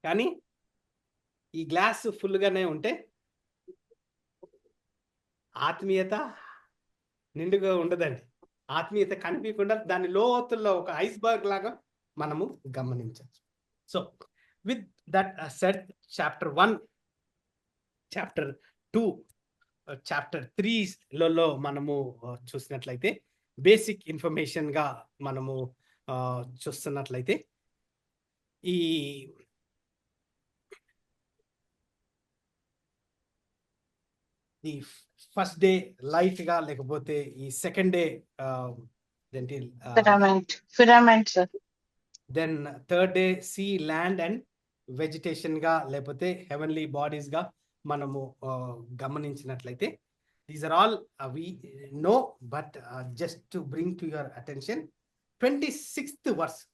కానీ ఈ గ్లాస్ ఫుల్గానే ఉంటే ఆత్మీయత నిండుగా ఉండదండి. ఆత్మీయత కనిపించకుండా దాని లోతుల్లో ఒక ఐస్బర్గ్ లాగా మనము గమనించవచ్చు. So with that set, chapter 1, chapter 2, చాప్టర్ 3లలో మనము చూసినట్లయితే, బేసిక్ ఇన్ఫర్మేషన్గా మనము చూస్తున్నట్లయితే, ఈ ఫస్ట్ డే లైట్గా, లేకపోతే ఈ second day then third day sea, land and వెజిటేషన్గా, లేకపోతే హెవెన్లీ బాడీస్గా మనము గమనించినట్లయితే, these are all we know, but just to bring to your attention 26th verse,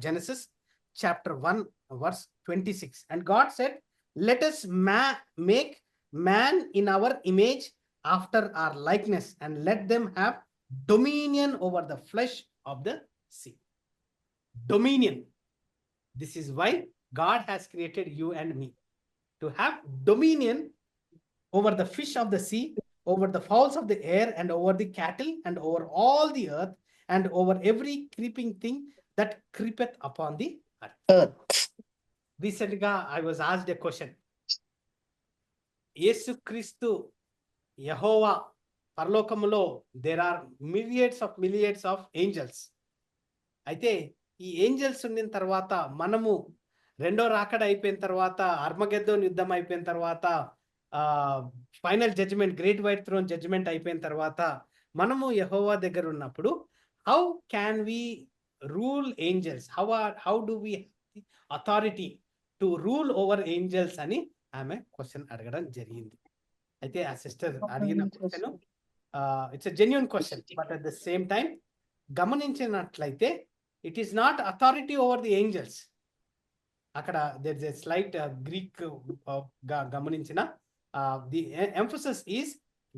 Genesis chapter 1 verse 26. And God said, let us make man in our image after our likeness, and let them have dominion over the flesh of the sea. Dominion. This is why God has created you and me, to have dominion over the fish of the sea, over the fowls of the air, and over the cattle, and over all the earth, and over every creeping thing that creepeth upon the earth. Recently, I was asked a question. Yesu Christu, Yehovah, Parlokamulo, there are milliards of angels. అయితే ఈ angels ఉన్న తర్వాత మనము రెండో రాకడ అయిపోయిన తర్వాత, అర్మగెద్దోన్ యుద్ధం అయిపోయిన తర్వాత, final judgment, great white throne judgment అయిపోయిన తర్వాత మనము యెహోవా దగ్గర ఉన్నప్పుడు how can we rule angels, how do we authority to rule over angels అని ఆమె క్వశ్చన్ అడగడం జరిగింది. అయితే ఆ సిస్టర్ అడిగిన question it's a genuine question, but at the same time గమనించినట్లయితే it is not authority over the angels. అక్కడ there is a slight Greek గా గమనించిన the emphasis is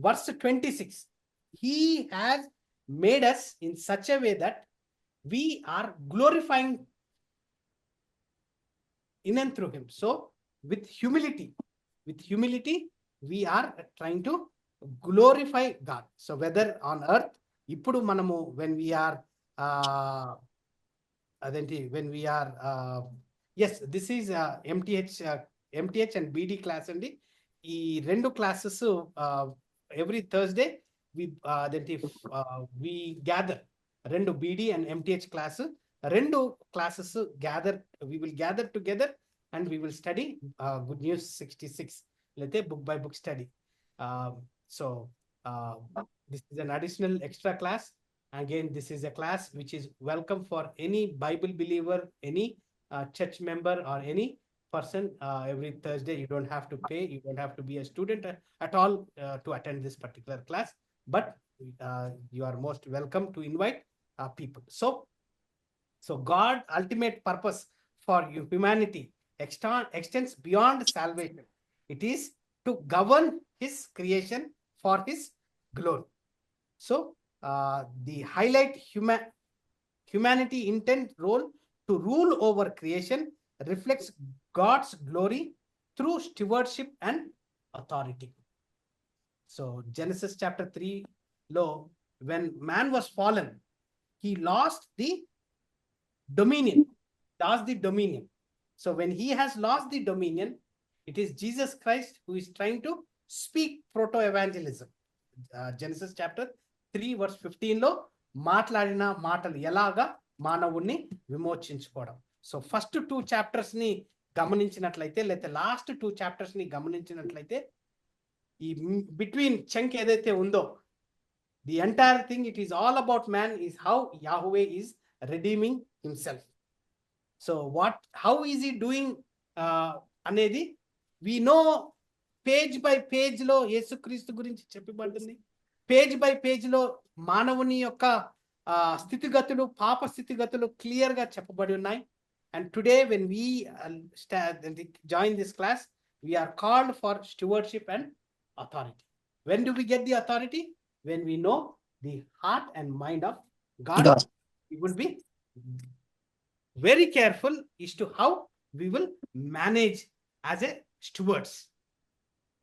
verse 26. He has made us in such a way that we are glorifying in and through him. So with humility we are trying to glorify God. So whether on earth, ఇప్పుడు మనము when we are yes, this is MTH and BD class అండి. ఈ రెండు classes every Thursday we gather, రెండు BD and MTH class, రెండు classes we will gather together and we will study Good News 66, లేతే book by book study. So this is an additional extra class. Again, this is a class which is welcome for any Bible believer, any church member or any person. Every Thursday you don't have to pay, you don't have to be a student at all to attend this particular class, but you are most welcome to invite people. So God ultimate purpose for humanity extends beyond salvation. It is to govern his creation for his glory. So the highlight humanity intent role to rule over creation reflects God's glory through stewardship and authority. So Genesis chapter 3 lo, when man was fallen, he lost the dominion. So when he has lost the dominion, it is Jesus Christ who is trying to speak proto-evangelism. Genesis chapter 3 verse 15 లో మాట్లాడిన మాటలు ఎలాగా మానవుణ్ణి విమోచించుకోవడం. So first 2 chapters ని గమనించినట్లయితే, లేకపోతే last 2 chapters ని గమనించినట్లయితే, ఈ బిట్వీన్ చంక్ ఏదైతే ఉందో, the entire thing it is all about man, is how Yahweh is redeeming himself. So how is he doing అనేది we know. Page by page లో యేసుక్రీస్తు గురించి చెప్పబడుతుంది. పేజ్ బై పేజ్ లో మానవుని యొక్క స్థితిగతులు, పాప స్థితిగతులు క్లియర్ గా చెప్పబడి ఉన్నాయి. And today when we join this class, we are called for stewardship and authority. When do we get the authority? When we know the heart and mind of God. We will be very careful as to how we will manage as a stewards,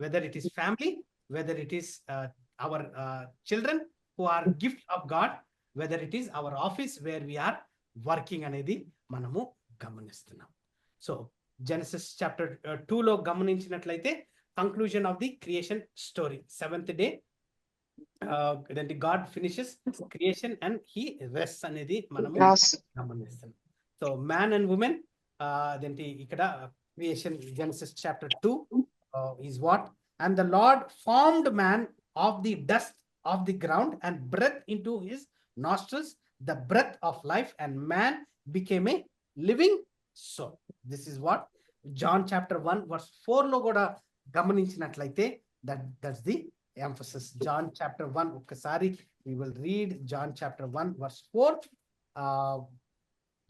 whether it is family, whether it is our children who are gift of God, whether it is our office where we are working అనేది మనము గమనిస్తున్నాం. So Genesis chapter 2 లో గమనించినట్లయితే conclusion of the creation story, 7th day God finishes creation and he rest అనేది మనము గమనిస్తున్నాం. So man and women ఇక్కడ creation Genesis chapter 2 is what? And the Lord formed man of the dust of the ground and breathed into his nostrils the breath of life, and man became a living soul. This is what John chapter 1 verse 4 లో కూడా గమనించినట్లయితే that's the emphasis. John chapter 1 ఒకసారి we will read John chapter 1 verse 4.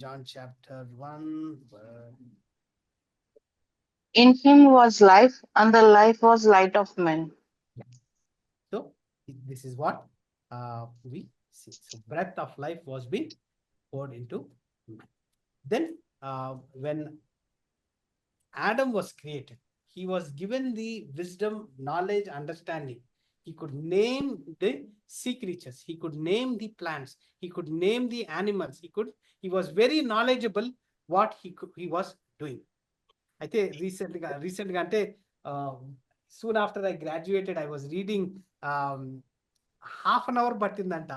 John chapter 1 In him was life, and the life was light of men. So this is what we see. So breath of life was being poured into man. Then when Adam was created, he was given the wisdom, knowledge, understanding. He could name the sea creatures, he could name the plants, he could name the animals, he was very knowledgeable what he was doing. అయితే recent గా అంటే soon after I graduated I was reading half an hour పట్టిందంట.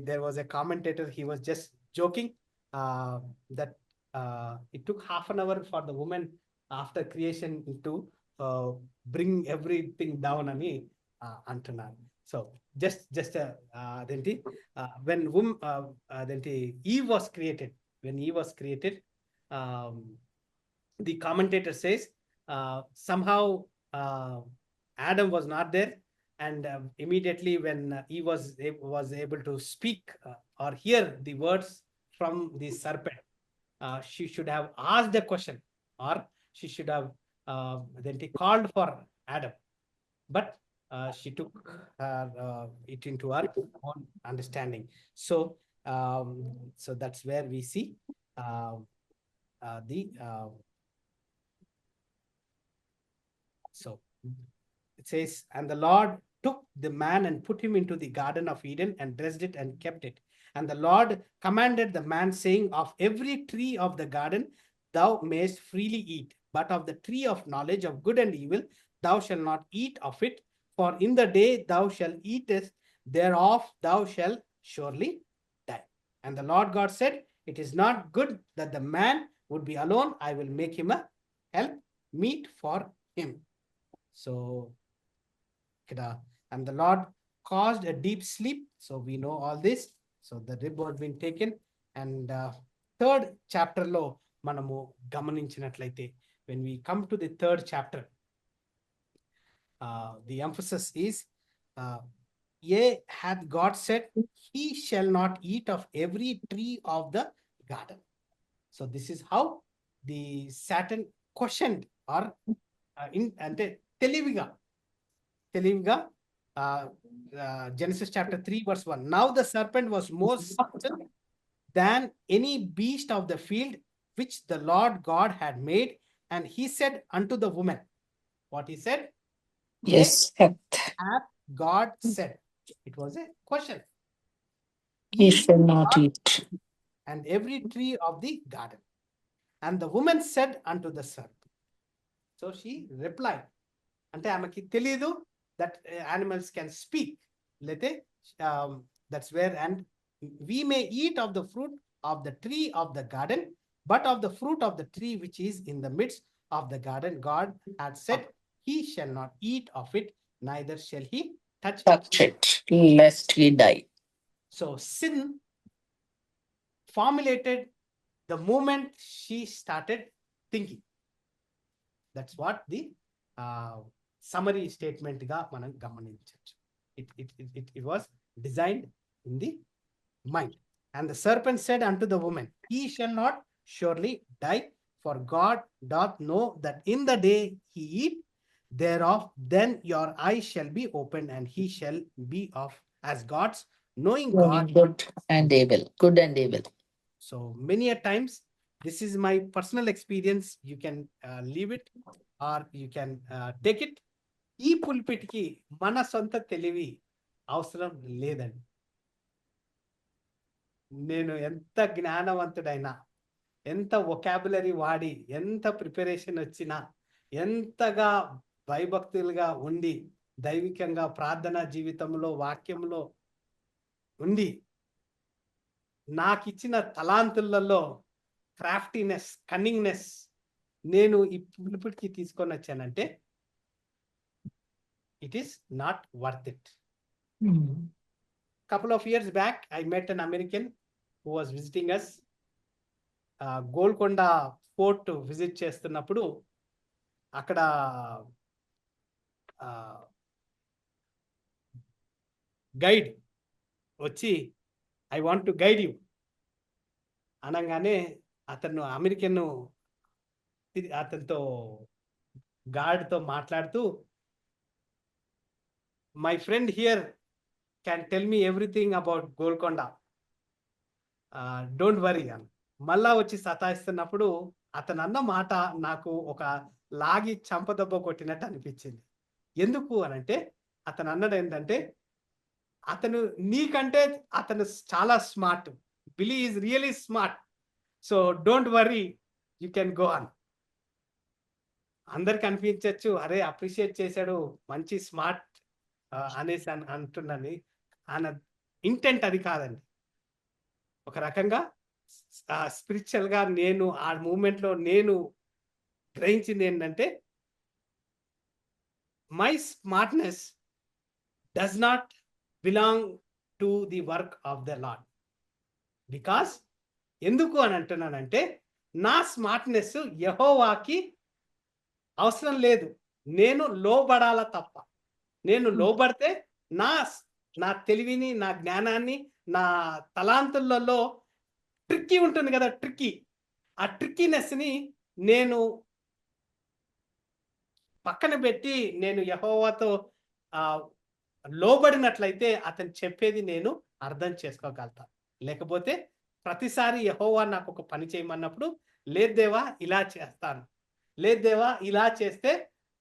There was a commentator, he was just joking that it took half an hour for the woman after creation to bring everything down ani antunnaru. So just when Eve was created, the commentator says somehow Adam was not there, and immediately when Eve was able to speak or hear the words from the serpent, she should have asked the question, or she should have called for Adam, but she took it into her own understanding. So that's where we see so it says, and the Lord took the man and put him into the Garden of Eden and dressed it and kept it. And the Lord commanded the man, saying, of every tree of the garden thou mayest freely eat, but of the tree of knowledge of good and evil thou shalt not eat of it, for in the day thou shalt eat thereof thou shalt surely die. And the Lord God said, it is not good that the man would be alone. I will make him a help meet for him. So, and the Lord caused a deep sleep. So we know all this. So the rib was being taken. And third chapter lo manamu gamaninchinatlite. When we come to the third chapter, the emphasis is, yea, hath God said, he shall not eat of every tree of the garden. So this is how the Satan questioned, or తెలివిగా Genesis chapter 3 verse 1. Now the serpent was more subtle than any beast of the field which the Lord God had made, and he said unto the woman, what he said? Yes, hath God said. It was a question. he shall not eat. And every tree of the garden. And the woman said unto the serpent. So she replied, ante amaki teliyadu that animals can speak. That's where, and we may eat of the fruit of the tree of the garden, but of the fruit of the tree which is in the midst of the garden, God had said, he shall not eat of it, neither shall he touch it, lest he die. So sin formulated the moment she started thinking. That's what the summary statement ga manam gamaninchachu. It was designed in the mind. And the serpent said unto the woman, he shall not surely die, for God doth know that in the day he eat thereof, then your eyes shall be opened, and he shall be of as gods, knowing God good and evil. Good and evil. So many a times, this is my personal experience. You can leave it or you can take it. ఈ పుల్పిట్కి మన సొంత తెలివి అవసరం లేదండి. నేను ఎంత జ్ఞానవంతుడైనా, ఎంత vocabulary వాడి, ఎంత ప్రిపరేషన్ వచ్చినా, ఎంతగా భయభక్తులుగా ఉండి, దైవికంగా ప్రార్థనా జీవితంలో, వాక్యంలో ఉండి, నాకు ఇచ్చిన తలాంతులలో క్రాఫ్టీనెస్, కన్నింగ్నెస్ నేను ఇప్పటికి తీసుకొని వచ్చానంటే it is not worth it. Couple of years back, I met an American who was visiting us. Golconda fort visit చేస్తున్నప్పుడు అక్కడ గైడ్ వచ్చి, I want to guide you అనగానే అతను అమెరికన్ అతనితో గార్డ్తో మాట్లాడుతూ, my friend here can tell me everything about Golconda. Don't worry. మళ్ళా వచ్చి సతాయిస్తున్నప్పుడు అతను అన్న మాట నాకు ఒక లాగి చంపదెబ్బ కొట్టినట్టు అనిపించింది. ఎందుకు అనంటే అతను అన్నది ఏంటంటే, అతను నీకంటే అతను చాలా smart. బిలీ is really smart. So don't worry, you can go on. అందరికి అనిపించవచ్చు, అరే అప్రిషియేట్ చేశాడు, మంచి స్మార్ట్ అనేసి అంటున్నాను. ఆయన ఇంటెంట్ అది కాదండి. ఒక రకంగా స్పిరిచువల్ గా నేను ఆ మూమెంట్ లో నేను గ్రహించింది ఏంటంటే, my smartness does not belong to the work of the lord. Because ఎందుకు అని అంటున్నానంటే, నా స్మార్ట్నెస్ యెహోవాకి అవసరం లేదు, నేను లోబడాల తప్ప. నేను లోబడితే నా తెలివిని, నా జ్ఞానాన్ని, నా తలాంతులలో ట్రిక్కీ ఉంటుంది కదా, ఆ ట్రిక్కీనెస్ ని నేను పక్కన పెట్టి నేను యెహోవాతో లోబడినట్లయితే అతను చెప్పేది నేను అర్థం చేసుకోగలుగుతా. లేకపోతే ప్రతిసారి యెహోవా నాకు ఒక పని చేయమన్నప్పుడు, లేదు దేవా ఇలా చేస్తాను, లేదు దేవా ఇలా చేస్తే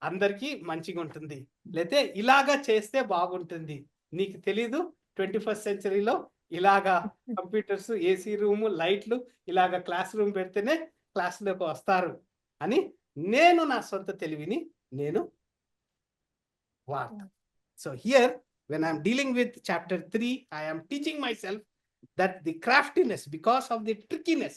అందరికీ మంచిగా ఉంటుంది, లేతే ఇలాగా చేస్తే బాగుంటుంది. నీకు తెలీదు 21st సెంచరీలో ఇలాగా కంప్యూటర్స్, ఏసీ రూము, లైట్లు, ఇలాగా క్లాస్ రూమ్ పెడితేనే క్లాస్లోకి వస్తారు అని నేను నా సొంత తెలివిని నేను వాడతా. So here, when I am dealing with chapter 3, I am teaching myself that the craftiness, because of the trickiness,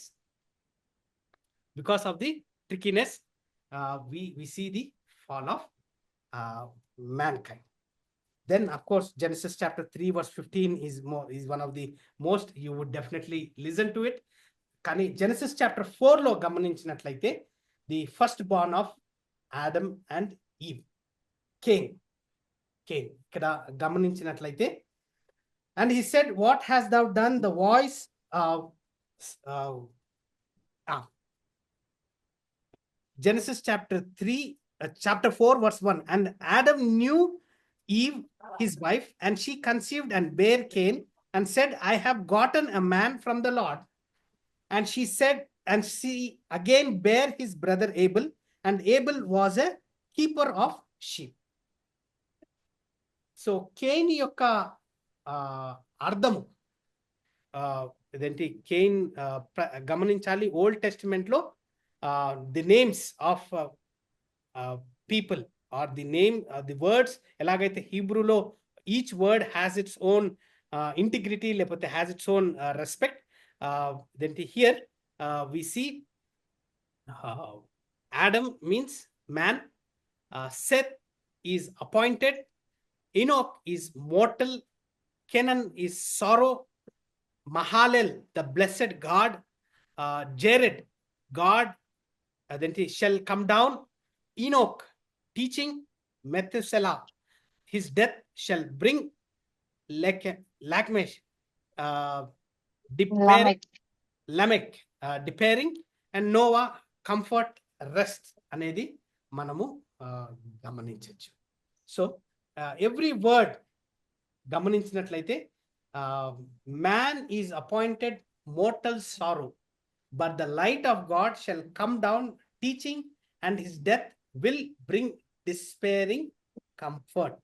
we see the fall of mankind. Then, of course, Genesis chapter 3, verse 15 is one of the most, you would definitely listen to it. Kani Genesis chapter 4 lo gamaninchinnatlaite, the firstborn of Adam and Eve, Cain ikkada gamaninchinnatlaite, and he said, what hast thou done? The voice Genesis chapter 4 verse 1, and Adam knew Eve his wife, and she conceived and bare Cain, and said, I have gotten a man from the Lord. And she said, and she again bare his brother Abel, and Abel was a keeper of sheep. So Cain యొక్క అర్థము ఇదేంటి, Cain గమనించాలి, old testament లో the names of people or the name, the words elagaithe Hebrew lo each word has its own integrity, lepothe has its own respect. Then here we see Adam means man, Seth is appointed, Enoch is mortal, Kenan is sorrow, Mahalel the blessed God, Jared God then he shall come down, Enoch teaching, Methuselah his death shall bring Lamech depairing, and Noah comfort, rest అనేది మనము గమనించవచ్చు. So every word గమనించినట్లయితే, man is appointed mortal sorrow, but the light of God shall come down teaching, and his death will bring despairing comfort.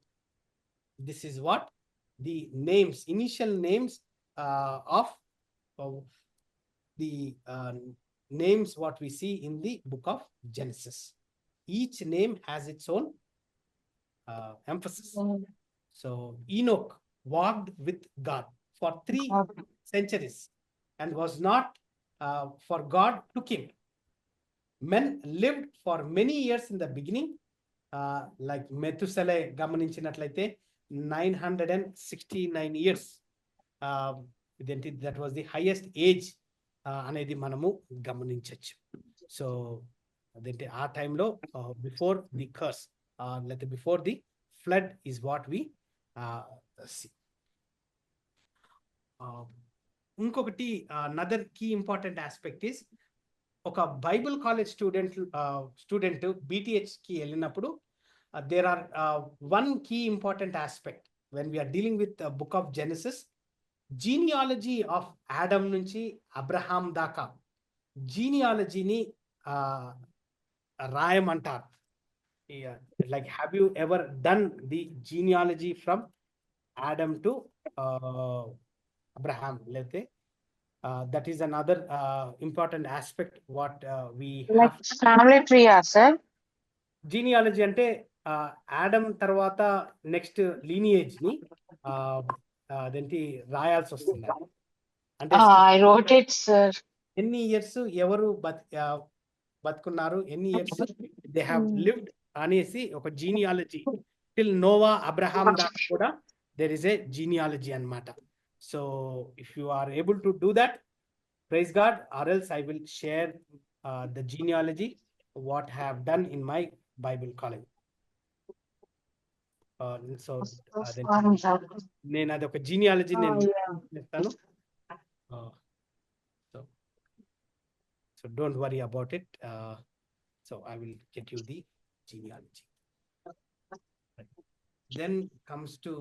This is what the names, initial names of the names what we see in the book of Genesis. Each name has its own emphasis. So Enoch walked with God for 3 centuries and was not, for God took him. Men lived for many years in the beginning, like Methuselah గమనించినట్లయితే 969 years, that was the highest age అనేది మనము గమనించవచ్చు. So అదేంటి ఆ టైంలో before the curse, లేకపోతే before the flood is what we see. ఇంకొకటి another key important aspect is, ఒక బైబిల్ కాలేజ్ స్టూడెంట్ BTH కి వెళ్ళినప్పుడు there are one key important aspect when we're dealing with book of Genesis. Genealogy of Adam నుంచి Abraham దాకా జీనియాలజీని రాయమంటారు. Like have you ever done the genealogy from Adam to Abraham? లేకపోతే that is another important aspect what we like family tree, sir. Genealogy ante Adam tarvata next lineage ni adenti రాయాల్సి వస్తుంది. అంటే I wrote it, sir. ఎన్ని years ఎవరు బతుకున్నారు, ఎన్ని years they have lived అనేసి ఒక genealogy till Noah Abraham దాకా కూడా there is a genealogy అన్నమాట. So if you are able to do that, praise God, or else I will share the genealogy what I have done in my Bible college. So నేను అది ఒక genealogy నేను చెప్తాను. So don't worry about it. So I will get you the genealogy. Then comes to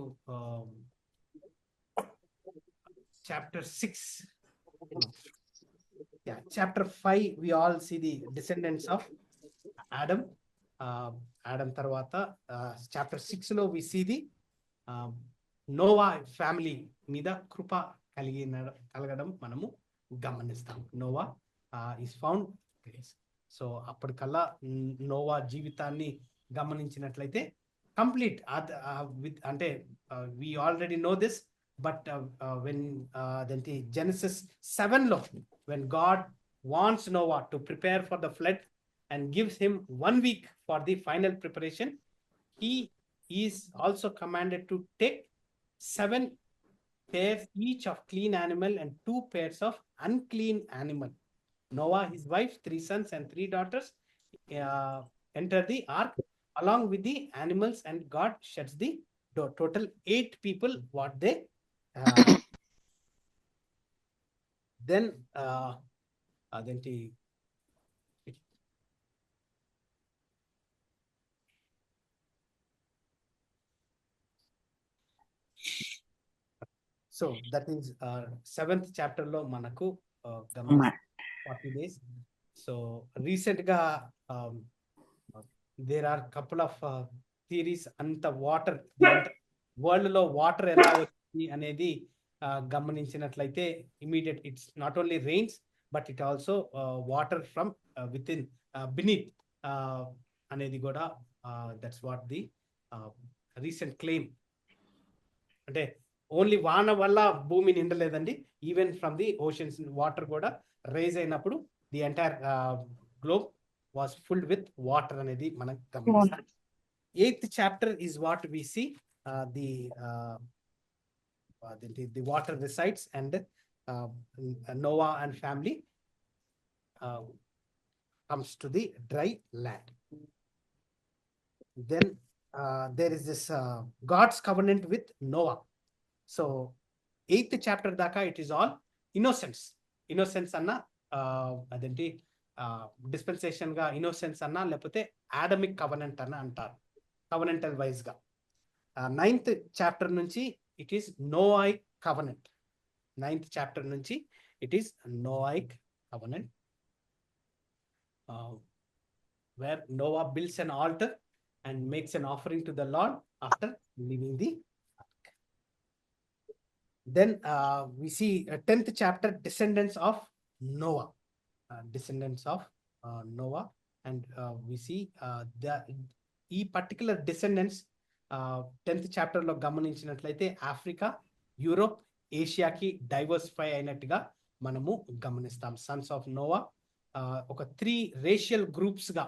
chapter 6. Yeah, chapter 5 we all see the descendants of Adam. Adam tarvata chapter 6 lo we see the Noah family మీద కృప కలగడం మనము గమనిస్తాం. Noah is found grace. సో అప్పటికల్లా Noah జీవితాన్ని గమనించినట్లయితే complete అంటే we already know this, but when Genesis 7 లో when God wants Noah to prepare for the flood and gives him 1 week for the final preparation, he is also commanded to take 7 pairs each of clean animal and 2 pairs of unclean animal. Noah, his wife, 3 sons and 3 daughters enter the ark along with the animals, and God shuts the door. Total 8 people what they then so that is 7th chapter lo manaku 40 days. So recent ga there are couple of theories anta water world lo water ela vachindi anedi గమనించినట్లయితే immediate it's not only rains but it also water from within beneath అనేది కూడా that's what the recent claim. అంటే only వాన వల్ల భూమి నిండలేదండి, even from the oceans water కూడా rise అయినప్పుడు the entire globe was filled with water అనేది మనం గమనిస్తాం. 8th chapter is what we see the water resides and Noah and family comes to the dry land. Then there is this God's covenant with Noah. So 8th chapter daka it is all innocence anna adenti dispensation ga innocence anna lepothe Adamic covenant anna antaru covenantal wise ga. 9th chapter nunchi it is Noahic covenant. 9th chapter nunchi it is Noahic covenant where Noah builds an altar and makes an offering to the Lord after leaving the ark. Then we see 10th chapter descendants of Noah, and we see ఈ particular descendants 10th chapter లో గమనించినట్లయితే Africa, Europe, ఏషియాకి diversify అయినట్టుగా మనము గమనిస్తాం. Sons of Noah ఒక 3 racial groups గా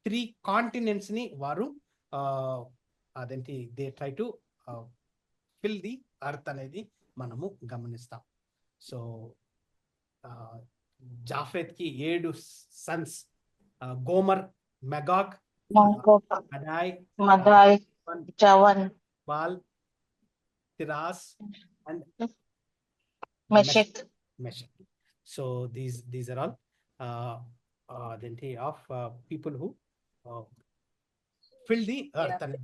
3 continents ని వారు అదేంటి they try to fill the earth అనేది మనము గమనిస్తాం. సో జాఫెత్ కి 7 sons, Gomer, Magog, Madai, Javan, Bal, Tiras and Meshech. So these are all identity of people who fill the earth and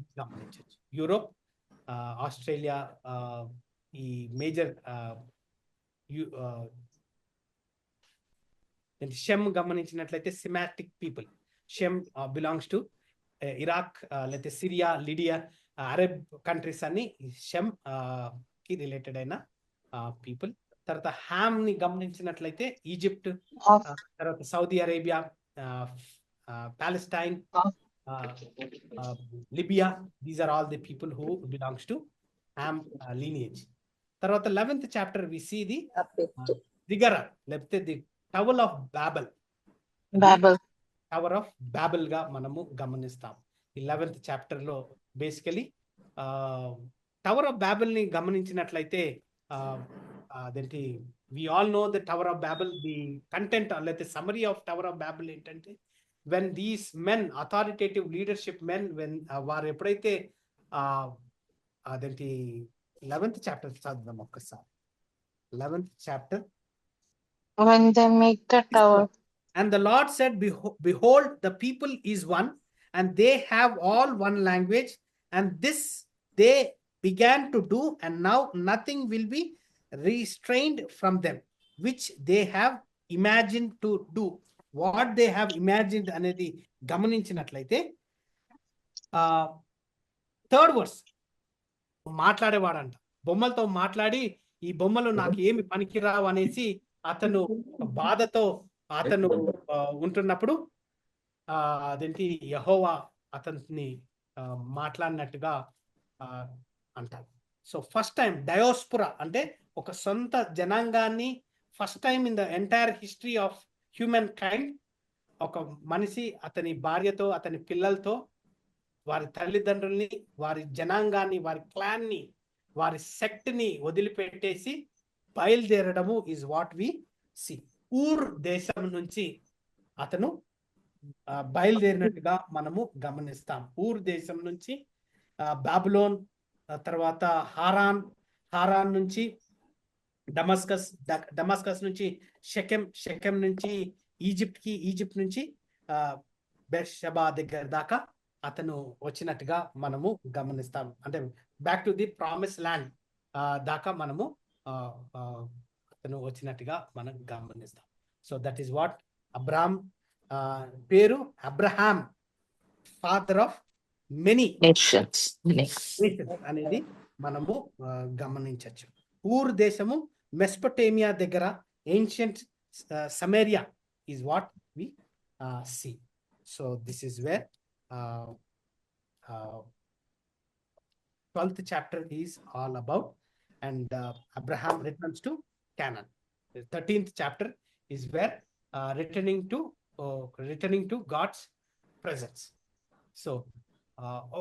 Europe, Australia, ఈ major Shem గమనించినట్లయితే Semitic people. Shem belongs to Iraq, లేకపోతే Syria, Lydia, Arab countries అన్ని Shem కి related అయిన people. తర్వాత Ham ని గమనించినట్లయితే Egypt, తర్వాత Saudi Arabia, Palestine, Libya, these are all the people who belongs to Ham lineage. తర్వాత 11th chapter we see the దిగరా లేకపోతే the tower of Babel, Babel. Tower of Babel గా మనము గమనిస్తాం. 11th చాప్టర్ లో బేసికలీ టవర్ ఆఫ్ బ్యాబెల్ ని గమనించినట్లయితే అదేంటి we all know the tower of Babel. The content లేకపోతే summary of tower of Babel ఏంటంటే, when these men authoritative leadership men వారు ఎప్పుడైతే అదేంటి 11th చాప్టర్ చదువుదాం ఒక్కసారి. 11th chapter. When they make the tower. And the Lord said, behold, the people is one, and they have all one language, and this they began to do, and now nothing will be restrained from them, which they have imagined to do. What they have imagined అనేది గమనించినట్లయితే third verse, మాట్లాడేవాడంట, బొమ్మలతో మాట్లాడి ఈ బొమ్మలు నాకు ఏమి పనికిరావు అనేసి అతను బాధతో అతను ఉంటున్నప్పుడు అదేంటి యెహోవా అతన్ని మాట్లాడినట్టుగా అంటారు. సో ఫస్ట్ టైం డయోస్పురా అంటే ఒక సొంత జనాంగాన్ని first time in the entire history of human kind మనిషి అతని భార్యతో అతని పిల్లలతో వారి తల్లిదండ్రుల్ని వారి జనాంగాన్ని వారి క్లాన్ని వారి సెక్ట్ని వదిలిపెట్టేసి బయలుదేరడము ఈజ్ వాట్ వి సి. ఊర్ దేశం నుంచి అతను బయలుదేరినట్టుగా మనము గమనిస్తాం. ఊర్ దేశం నుంచి బాబులోన్, తర్వాత హారాన్ నుంచి డమస్కస్ నుంచి షెకెం నుంచి ఈజిప్ట్ నుంచి బెర్షెబా దగ్గర దాకా అతను వచ్చినట్టుగా మనము గమనిస్తాం. అంటే back to the promise land దాకా మనము అతను వచ్చినట్టుగా మనం గమనిస్తాం. So that is what Abraham పేరు Abraham, father of many Nations. అనేది మనము గమనించవచ్చు. ఊర్ దేశము మెస్పొటేమియా దగ్గర ancient Sumeria is what we see. So this is where 12th chapter is all about, and Abraham returns to Canaan. The 13th chapter is where returning to God's presence. So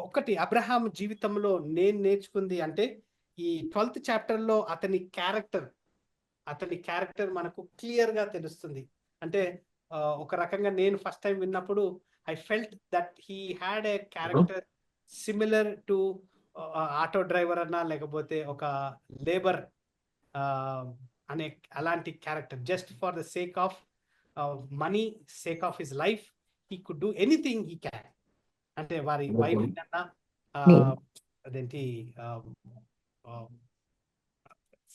ఒకటి Abraham జీవితంలో నేను నేర్చుకుంది అంటే ఈ 12th chapter లో అతని character మనకు clear గా తెలుస్తుంది. అంటే ఒక రకంగా నేను ఫస్ట్ టైం విన్నప్పుడు I felt that he had a character similar to auto driver అన్నా లేకపోతే ఒక లేబర్ అనే అలాంటి character. Just for the sake of money, sake of his life, he could do anything he can. అంటే వారి wife అన్నా అదేంటి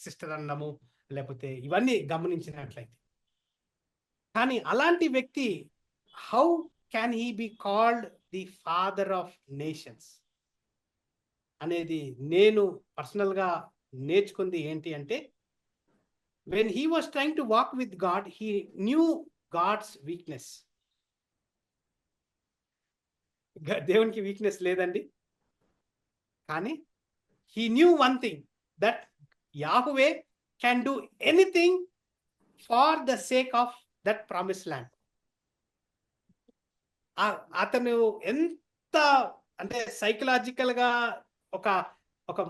సిస్టర్ అన్నము లేకపోతే ఇవన్నీ గమనించినట్లయితే, కానీ అలాంటి వ్యక్తి how can he be called the father of nations అనేది నేను పర్సనల్ గా నేర్చుకుంది ఏంటి అంటే, when he was trying to walk with God he knew God's weakness. దేవునికి వీక్నెస్ లేదండి, కానీ he knew one thing, that Yahweh can do anything for the sake of that promise land. అతను ఎంత అంటే సైకలాజికల్ గా ఒక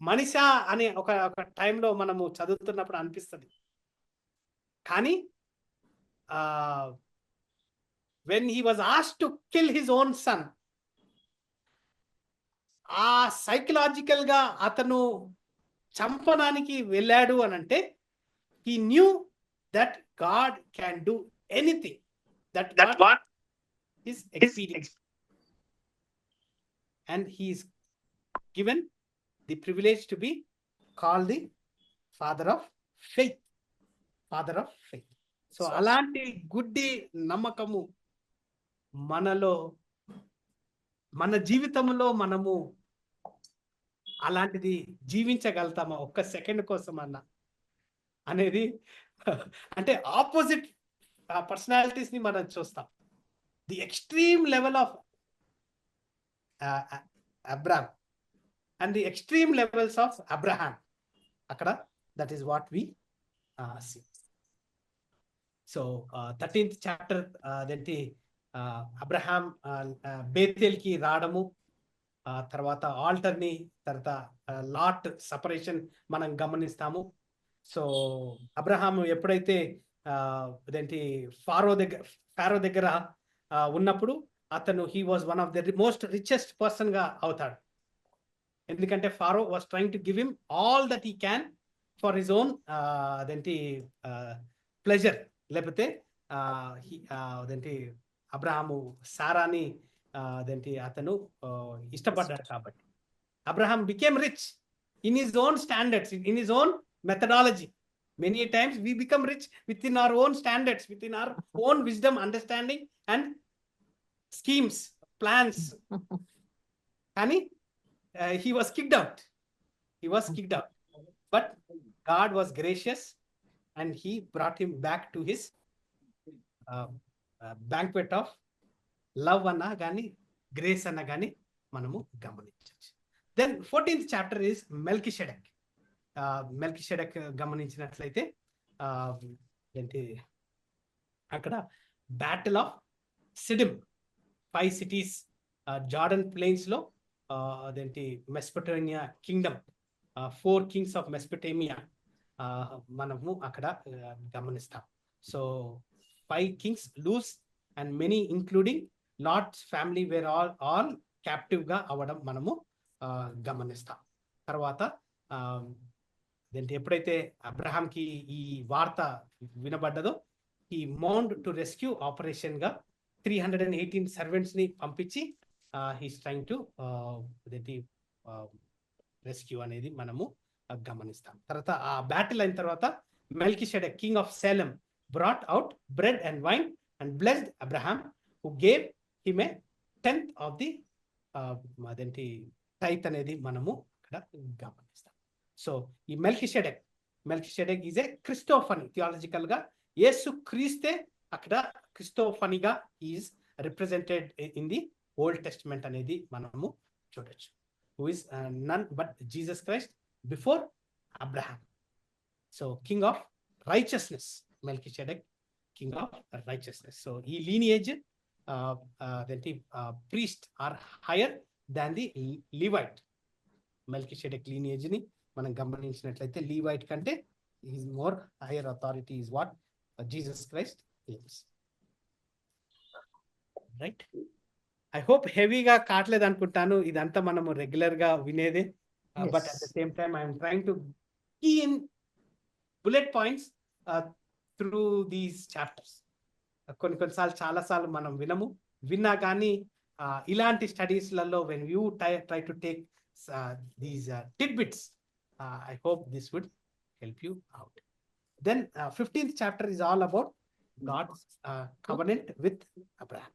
మనిషా అనే ఒక టైంలో మనము చదువుతున్నప్పుడు అనిపిస్తుంది. కానీ when he was asked to kill his own son, ఆ సైకలాజికల్ గా అతను చంపడానికి వెళ్ళాడు అని అంటే he knew that God can do anything. That what is experience, and he is given the privilege to be called the father of faith. So అలాంటి గుడ్డి నమ్మకము మనలో, మన జీవితంలో మనము అలాంటిది జీవించగలుగుతామా ఒక్క సెకండ్ కోసం అనేది అంటే ఆపోజిట్ పర్సనాలిటీస్ ని మనం చూస్తాం. The extreme level of Abram and the extreme levels of Abraham అక్కడ, that is what we see. So 13th chapter అదేంటి అబ్రహాం బేతేల్కి రావడము, తర్వాత ఆల్టర్ని, తర్వాత లాట్ సపరేషన్ మనం గమనిస్తాము. సో అబ్రహాం ఎప్పుడైతే అదేంటి ఫారో దగ్గర ఉన్నప్పుడు అతను he was one of the most richest person గా అవుతాడు. ఎందుకంటే Pharaoh was trying to give him all that he can for his own అదేంటి ప్లెజర్, లేకపోతే అదేంటి అబ్రహాము సారాని అదేంటి అతను ఇష్టపడ్డాడు. కాబట్టి Abraham became rich in his own standards, in his own methodology. Many times we become rich within our own standards, within our own wisdom, understanding and schemes, plans. And he was kicked out. He was kicked out. But God was gracious and he brought him back to his banquet of love anna gani, grace anna gani manamu gamaninచవచ్చు. Then 14th chapter is Melchizedek. మెల్కిషెడెక్ గమనించినట్లయితే ఏంటి అక్కడ battle of సిడిమ్, 5 cities Jordan plains లో అదేంటి Mesopotamia Kingdom, 4 kings of Mesopotamia మనము అక్కడ గమనిస్తాం. So 5 kings lose and many including Lot's family were all captive గా అవ్వడం మనము గమనిస్తాం. తర్వాత ఎప్పుడైతే అబ్రహాంకి ఈ వార్త వినబడ్డదో ఈ మౌండ్ టు రెస్క్యూ ఆపరేషన్ గా 318 సర్వెంట్స్ ని పంపించి హీస్ ట్రైంగ్ టు రెస్క్యూ అనేది మనము గమనిస్తాం. తర్వాత ఆ బ్యాటిల్ అయిన తర్వాత Melchizedek king of Salem brought out bread and wine and blessed Abraham who gave him a 10th of the అదేంటి టైత్ అనేది మనము అక్కడ గమనిస్తాం. సో ఈ మెల్కిషెడెక్ ఈజ్ ఏ క్రిస్టోఫనీ, థియాలజికల్ గా యేసు క్రీస్తే అక్కడ క్రిస్టోఫనీగా is represented in the old testament అనేది మనము చూడొచ్చు. Who is none but Jesus Christ before Abraham. So king of righteousness, Melchizedek king of righteousness. So ఈ లీనియేజ్ అదేంటి priest are higher than the Levite. Melchizedek lineage ని మనం గమనించినట్లయితే Levite కంటే is more higher authority is what Jesus Christ is. Right, I hope హెవీగా కావట్లేదు అనుకుంటాను. ఇదంతా మనము రెగ్యులర్ గా వినేదే, but at the same time I'm trying to key in bullet points through these chapters. కొన్నిసార్లు చాలాసార్లు మనం విన్నా కానీ ఇలాంటి స్టడీస్లలో when you try to take these tidbits, I hope this would help you out. Then 15th chapter is all about God's covenant with Abraham.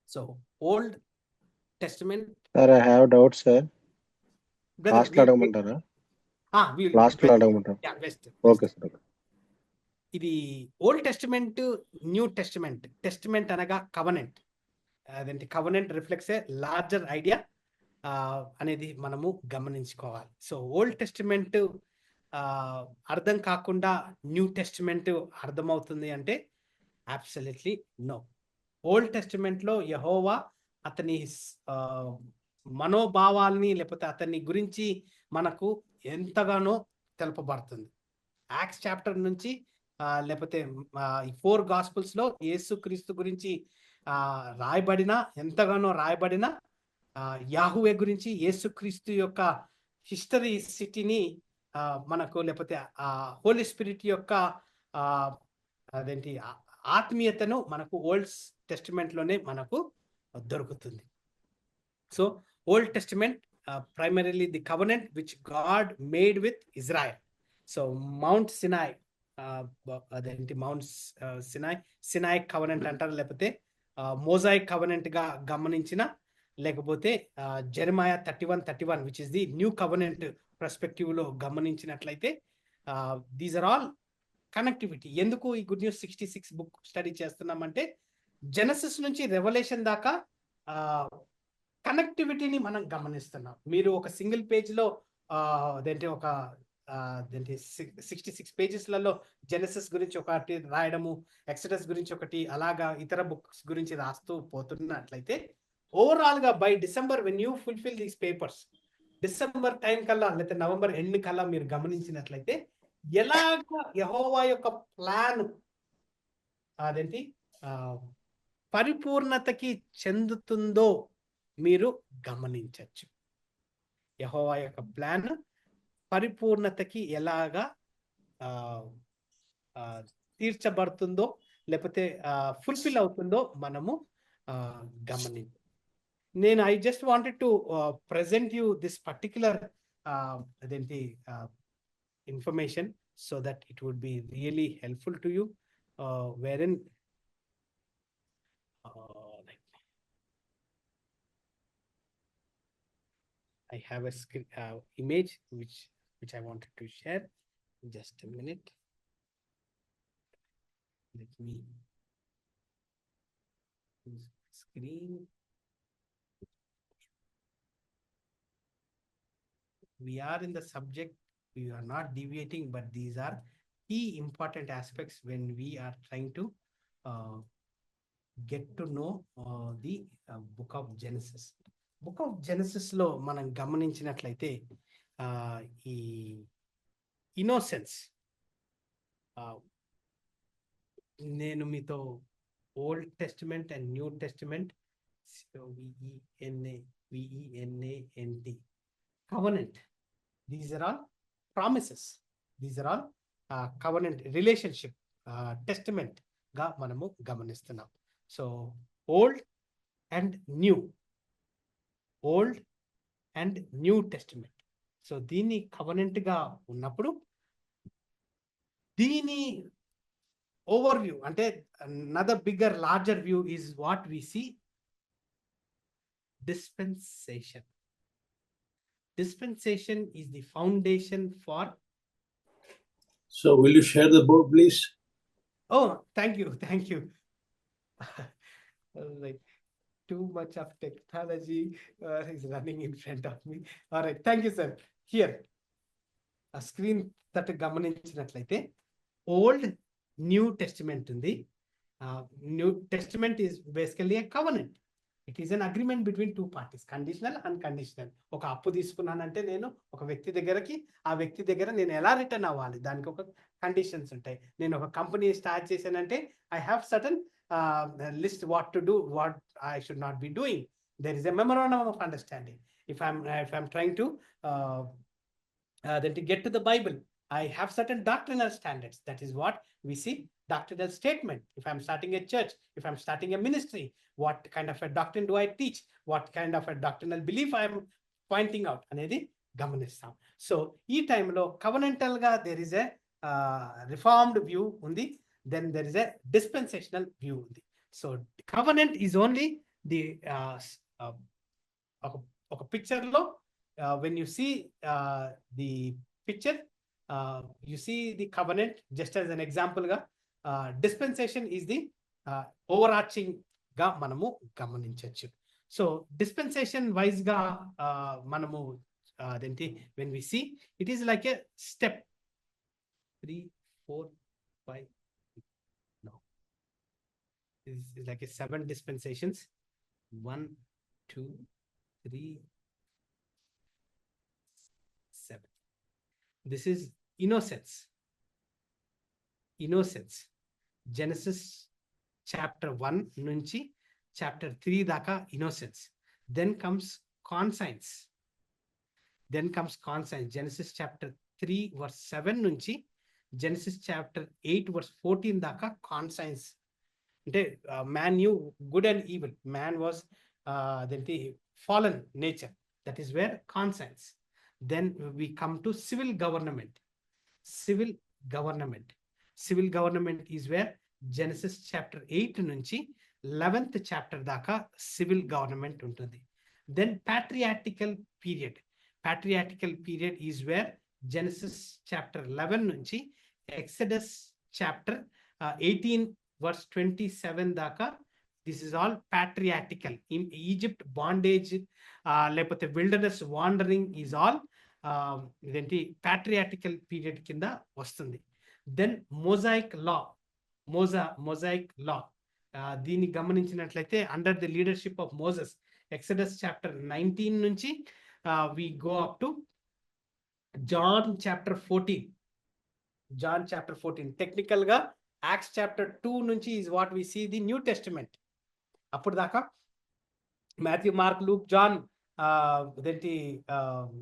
So Old Testament. Sir, I have doubts, sir. Last lo అడగమంటారా? Last లో అడగమంటారా? Yeah, best. Okay sir. ఇది old testament, new testament. Testament అనగా covenant. అదేంటి covenant reflects a larger idea అనేది మనము గమనించుకోవాలి. So old testament అర్థం కాకుండా న్యూ టెస్టిమెంట్ అర్థమవుతుంది అంటే అబ్సల్యూట్లీ నో. ఓల్డ్ టెస్టిమెంట్ లో యెహోవా అతని మనోభావాల్ని లేకపోతే అతని గురించి మనకు ఎంతగానో తెలుపబడుతుంది. యాక్ట్స్ చాప్టర్ నుంచి లేకపోతే ఈ 4 గాస్పుల్స్ లో యేసు క్రీస్తు గురించి ఎంతగానో రాయబడిన యాహువే గురించి యేసు క్రీస్తు యొక్క హిస్టరీ సిటీని మనకు లేకపోతే హోలీ స్పిరిట్ యొక్క అదేంటి ఆత్మీయతను మనకు ఓల్డ్ టెస్టిమెంట్ లోనే మనకు దొరుకుతుంది. So old testament primarily the covenant which God made with Israel. So Mount Sinai, అదేంటి మౌంట్ సినాయ్ కవనెంట్ అంటారు, లేకపోతే మోజాయిక్ కవనెంట్ గా గమనించిన లేకపోతే జెరమాయా 31:31 which is the new covenant perspective లో గమనించినట్లయితే దీస్ ఆర్ ఆల్ కనెక్టివిటీ. ఎందుకు ఈ గుడ్ న్యూస్ 66 బుక్ స్టడీ చేస్తున్నామంటే జెనసిస్ నుంచి రెవల్యూషన్ దాకా కనెక్టివిటీని మనం గమనిస్తున్నాం. మీరు ఒక సింగిల్ పేజ్లో అదేంటి ఒక 66 పేజెస్లలో జెనసిస్ గురించి ఒకటి రాయడము, ఎక్సడస్ గురించి ఒకటి, అలాగా ఇతర బుక్స్ గురించి రాస్తూ పోతున్నట్లయితే ఓవరాల్ గా by December when you fulfil these papers, December time కల్లా లేకపోతే నవంబర్ ఎండ్ కల్లా మీరు గమనించినట్లయితే ఎలాగ యెహోవా యొక్క ప్లాన్ అదేంటి పరిపూర్ణతకి చెందుతుందో మీరు గమనించవచ్చు. యెహోవా యొక్క ప్లాన్ పరిపూర్ణతకి ఎలాగా తీర్చబడుతుందో లేకపోతే ఫుల్ఫిల్ అవుతుందో మనము గమనించాలి. నేను I just wanted to present you this particular అదేంటి information so that it would be really helpful to you, wherein I have a screen, image which I wanted to share. Just a minute. Let me use screen. We are in the subject. We are not deviating, but these are key important aspects when we are trying to get to know the book of Genesis. Book of Genesis లో మనం గమనించినట్లయితే ఈ innocence, నేను మీతో old testament and new testament VENANT covenant, these are all promises, these are all covenant relationship testament గా మనము గమనిస్తున్నాం. So old and new testament. So దీన్ని కవెనెంట్ గా ఉన్నప్పుడు దీని ఓవర్ వ్యూ అంటే another bigger larger view is what we see dispensation. Dispensation is the foundation for. So will you share the board, please? Oh, thank you. Like too much of technology is running in front of me. All right, thank you, sir. Here, a screen that గమనించినట్లయితే old new testament ఉంది. New testament is basically a covenant. It is an agreement between two parties, conditional, unconditional. ఒక అప్పు తీసుకున్నానంటే నేను ఒక వ్యక్తి దగ్గరకి, ఆ వ్యక్తి దగ్గర నేను ఎలా రిటర్న్ అవ్వాలి, దానికి ఒక కండిషన్స్ ఉంటాయి. నేను ఒక కంపెనీ స్టార్ట్ చేశానంటే I have certain list what to do, what I should not be doing. There is a memorandum of understanding. If I'm trying to then to get to the Bible, I have certain doctrinal standards. That is what we see, doctrinal statement. If I'm starting a church, if I'm starting a ministry, what kind of a doctrine do I teach? What kind of a doctrinal belief I am pointing out? అనేది గమనిస్తాం. So ఈ టైంలో covenantal గా there is a reformed view ఉంది, then there is a dispensational view ఉంది. So covenant is only the ఒక picture లో when you see the picture, you see the covenant just as an example గా. Dispensation is the overarching గా మనము గమనించవచ్చు. So dispensation wise గా మనము అదేంటి when we see, it is like a step 3, 4, 5. No, this is like a 7 dispensations. 1, 2, 3, 7. This is innocence. Genesis chapter 1 నుంచి chapter 3 దాకా innocence. Then comes conscience. Genesis chapter 3 verse 7 నుంచి Genesis chapter 8 verse 14 దాకా conscience. అంటే man knew good and evil. Man was the fallen nature. That is where conscience. Then we come to civil government. Civil government is where Genesis chapter 8 నుంచి 11th chapter దాకా civil government ఉంటుంది. Then patriarchal period. Patriarchal period is where Genesis chapter 11 nunchi Exodus chapter 18 verse 27 దాకా this is all patriarchal. In Egypt bondage లేకపోతే wilderness wandering is all ఇదేంటి patriarchal period కింద వస్తుంది. Then mosaic law దీన్ని గమనించినట్లయితే under the leadership of Moses Exodus chapter 19 నుంచి we go up to John chapter 14. Technical గా Acts chapter 2 నుంచి is what we see the new testament. అప్పుడు దాకా మాథ్యూ, మార్క్, లూక్, జాన్ అదేంటి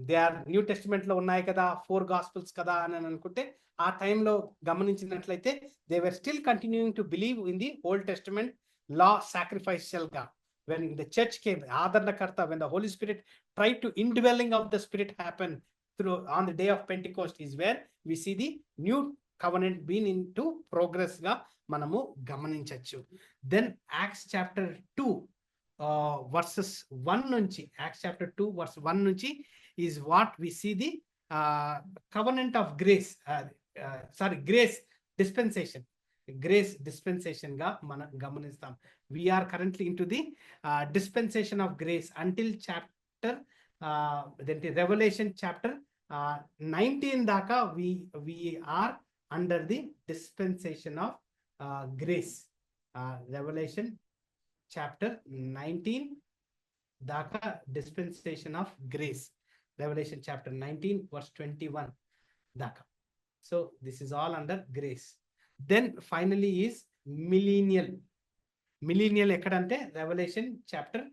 దే ఆర్ న్యూ టెస్టిమెంట్ లో ఉన్నాయి కదా, 4 gospels కదా అని అనుకుంటే ఆ టైంలో గమనించినట్లయితే they were still continuing to believe in the old testament law sacrificial గా. when the church came, ఆదరణకర్త, when the Holy Spirit tried to indwelling of the Spirit happen through on the day of Pentecost is where we see the new covenant being into progress గా మనము గమనించవచ్చు. Then acts chapter 2 verses 1 నుంచి, acts chapter 2 verse 1 నుంచి is what we see the covenant of grace, grace dispensation. Grace dispensation గా మనం గమనిస్తాం. We are currently in to the dispensation of grace until chapter revelation chapter 19 దాకా we are under the dispensation of grace. Revelation chapter 19 దాకా dispensation of grace. Revelation chapter 19 verse 21 దాకా. So this is all under grace. Then finally is millennial ఎక్కడంటే revelation chapter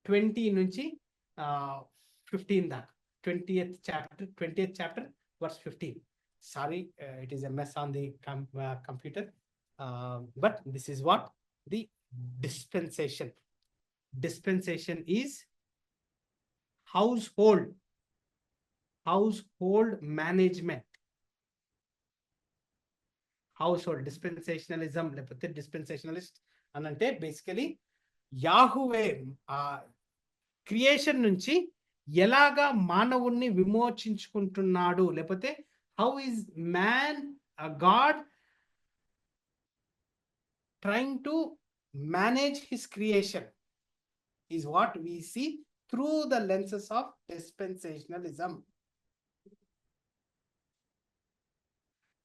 20 నుంచి 15 దాకా. 20th chapter verse 15. Sorry, it is a mess on the computer, but this is what the dispensation is. household management, household dispensationalism లేకపోతే డిస్పెన్సేషనలిస్ట్ అని అంటే basically యాహువే creation నుంచి ఎలాగా మానవుణ్ణి విమోచించుకుంటున్నాడు, లేకపోతే how is man God trying to manage his creation is what we see through the lenses of dispensationalism.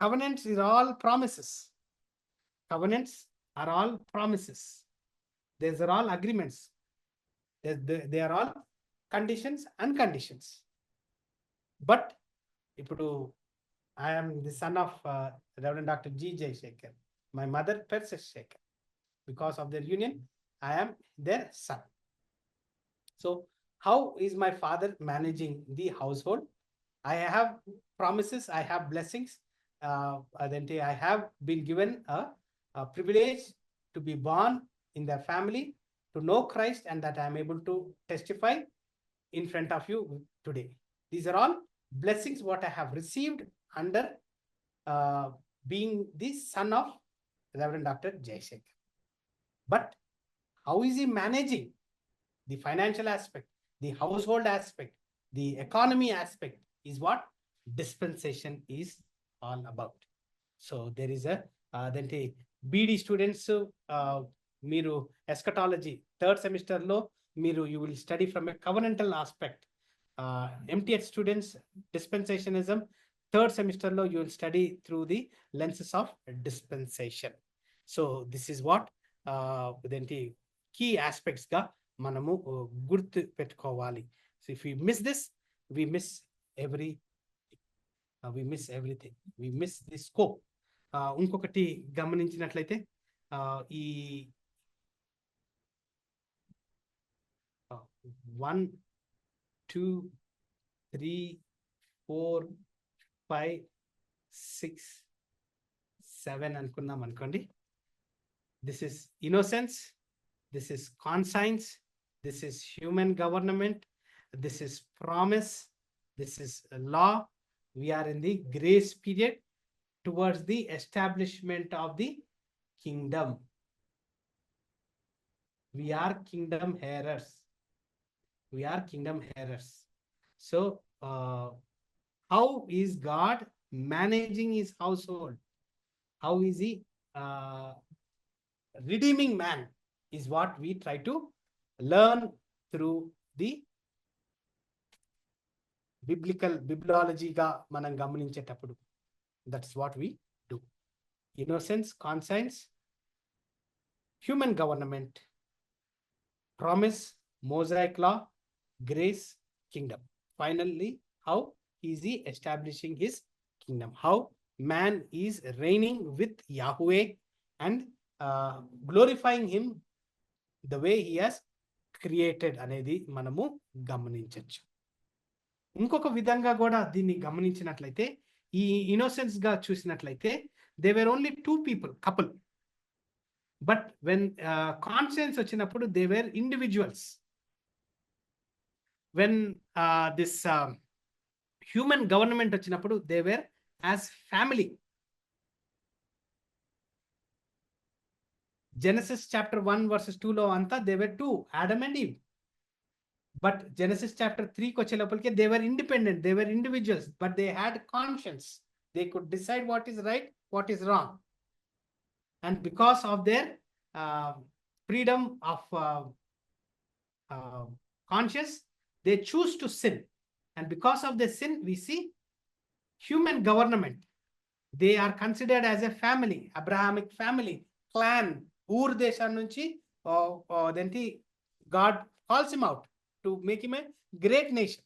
Covenants are all promises. Covenants are all promises. These are all agreements. They are all conditions and conditions. But I am the son of Reverend Dr. G. Jaishankar. My mother, Persis Shankar. Because of their union, I am their son. So, how is my father managing the household? I have promises, I have blessings. I have been given a privilege to be born in their family, to know Christ, and that I am able to testify in front of you today. These are all blessings what I have received under being the son of Reverend Dr. Jaishankar. But how is he managing the financial aspect, the household aspect, the economy aspect is what dispensation is all about. So there is a BD students మీరు eschatology 3rd semester లో మీరు you will study from a covenantal aspect. MTH students dispensationism 3rd semester lo you will study through the lenses of dispensation. So this is what key aspects ga manamu gurtu pettukovali. So if we miss this, we miss everything. We miss the scope. ఇంకొకటి గమనించినట్లయితే ఈ 1 2 3 4 5 6 7 అనుకున్నాం అనుకోండి. This is innocence, this is conscience, this is human government, this is promise, this is law. We are in the grace period towards the establishment of the kingdom. We are kingdom heirers. We are kingdom heirs. So, how is God managing his household? How is he redeeming man? Is what we try to learn through the bibliology-ga manam gamanincheటప్పుడు. That's what we do. Innocence, conscience, human government, promise, Mosaic law, grace, kingdom. Finally, how is he establishing his kingdom? How man is reigning with Yahweh and glorifying him the way he has created అనేది మనము గమనించవచ్చు. ఇంకొక విధంగా కూడా దీన్ని గమనించినట్లయితే, ఈ innocence గా చూసినట్లయితే, they were only 2 people, couple. But when conscience వచ్చినప్పుడు they were individuals. When this human government వచ్చినప్పుడు they were as family. Genesis chapter 1 verses 2 లో అంతా they were 2, Adam and Eve. But Genesis chapter 3 కి వచ్చేలోపలికి they were independent, they were individuals, but they had conscience. They could decide what is right, what is wrong. And because of their freedom of conscience, they choose to sin. And because of their sin, we see human government. They are considered as a family, Abrahamic family, clan. Ur deshan nunchi denti God calls him out to make him a great nation.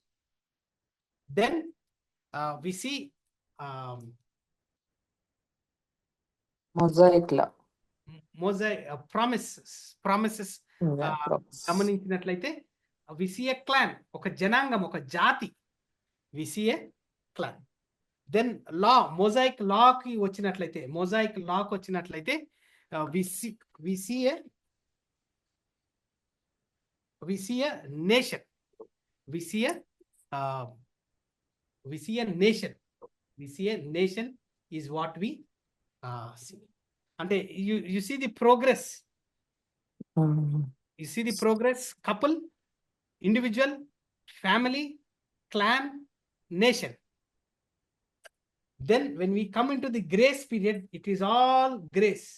Then we see Mosaic law. Mosaic promises గమనించినట్లయితే we see a clan, ఒక జనాంగం, ఒక జాతి. We see a clan. Then law, Mosaic law కి వచ్చినట్లయితే, Mosaic law కి వచ్చినట్లయితే we see a nation. We see a nation. We see a nation is what we see. Ante you see the progress. You see the progress. Couple, individual, family, clan, nation. Then when we come into the grace period, it is all grace.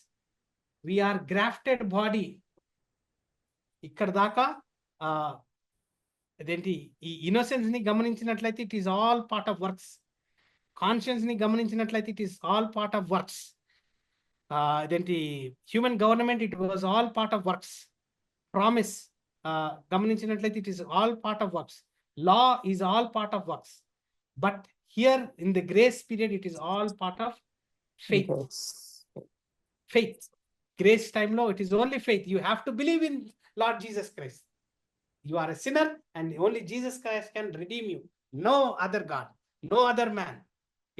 We are grafted body. ఇక్కడ దాకా అదేంటి ఈ innocence ని గమనించినట్లయితే it is all part of works. Conscience ని గమనించినట్లయితే it is all part of works. అదేంటి human government, it was all part of works. Promise గమనించినట్లయితే it is all part of works. Law is all part of works. But here in the grace period it is all part of faith. Faith. Grace time lo, it is only faith. You have to believe in Lord Jesus Christ. You are a sinner and only Jesus Christ can redeem you. No other God, no other man.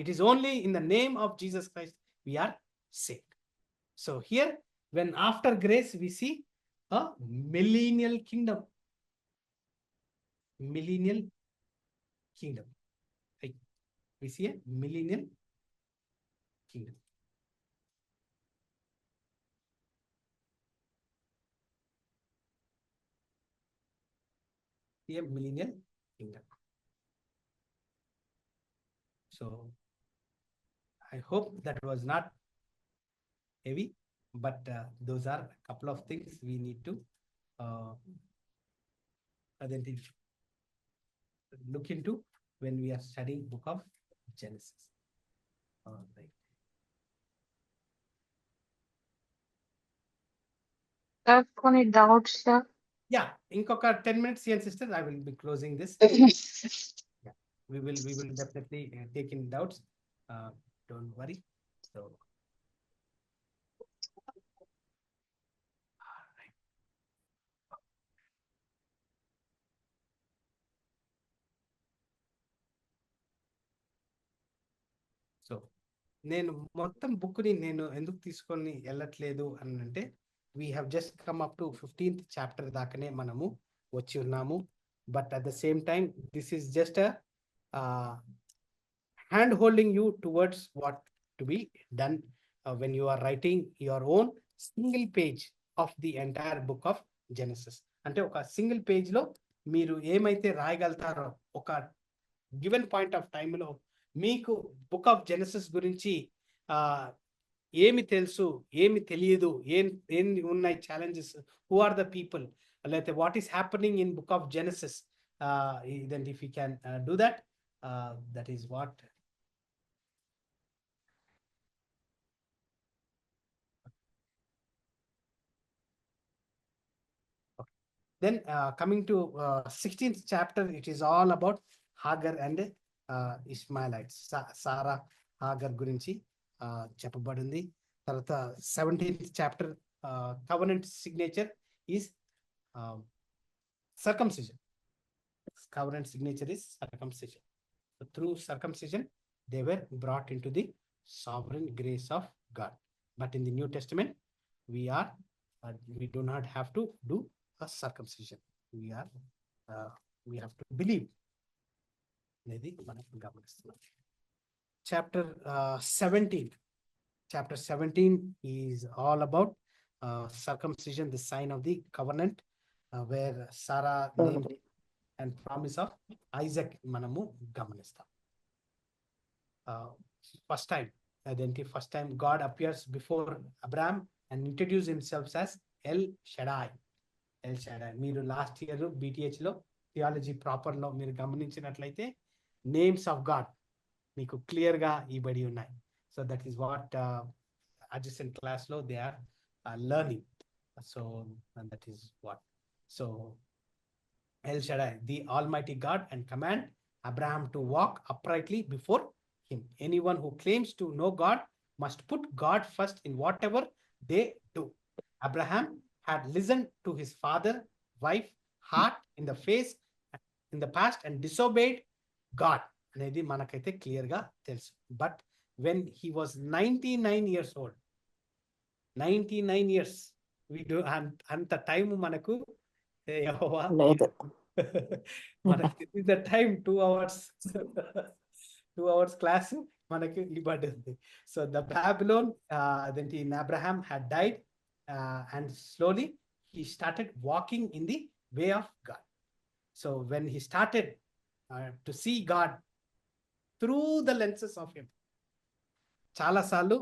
It is only in the name of Jesus Christ we are saved. So here, when after grace we see a millennial kingdom. Millennial kingdom. Right. We see a millennial kingdom. A millennial kingdom. So I hope that was not heavy, but those are a couple of things we need to look into when we are studying book of Genesis. All right. Have any doubts, sir? Yeah, inkoka 10 minutes, and sister, I will be closing this. Yeah, we will definitely take in doubts. Don't worry. So, all right. So, నేను మొత్తం book ని నేను ఎందుకు తీసుకొని వెళ్ళట్లేదు అని అంటే, we have just come up to 15th chapter దాకనే మనము వచ్చి ఉన్నాము. But at the same time, this is just a hand holding you towards what to be done when you are writing your own single page of the entire book of Genesis. అంటే ఒక single page లో మీరు ఏమైతే రాయగలుగుతారో ఒక given point of టైంలో మీకు book of Genesis గురించి ఏమి తెలుసు, ఏమి తెలియదు, ఏం ఉన్నాయి challenges, who are the people, లేకపోతే what is happening in book of Genesis, then if you can do that, that is what. Then coming to 16th chapter, it is all about Hagar and Ishmaelites. Sarah Hagar గురించి చెప్పబడింది. తర్వాత 17th chapter covenant signature is circumcision. Covenant signature is circumcision. So through circumcision they were brought into the sovereign grace of God. But in the New Testament we do not have to do a circumcision. We have to believe. అనేది మనం గమనిస్తున్నాం. Chapter 17. Chapter 17 is all about circumcision, the sign of the covenant, where Sarah named and promise of Isaac మనము గమనిస్తాం. First time God appears before Abraham and introduce himself as El Shaddai. మీరు last year BTH లో theology proper లో మీరు గమనించినట్లయితే names of God మీకు clear గా ఇవ్వబడి ఉన్నాయి. So that is what adjacent class లో they are learning. So that is what. So El Shaddai, the Almighty God, and command Abraham to walk uprightly before him. Anyone who claims to know God must put God first in whatever they do. Abraham had listened to his father, wife, heart in the face in the past and disobeyed God. అనేది మనకైతే clear గా తెలుసు. But when he was 99 years old, 99 years, we do అంత time మనకు మనకి the time 2 hours 2 hours class మనకి ఇవ్వబడింది. So the Babylon, then Abraham had died, and slowly he started walking in the way of God. So when he started to see God through the lenses of him, చాలా సార్లు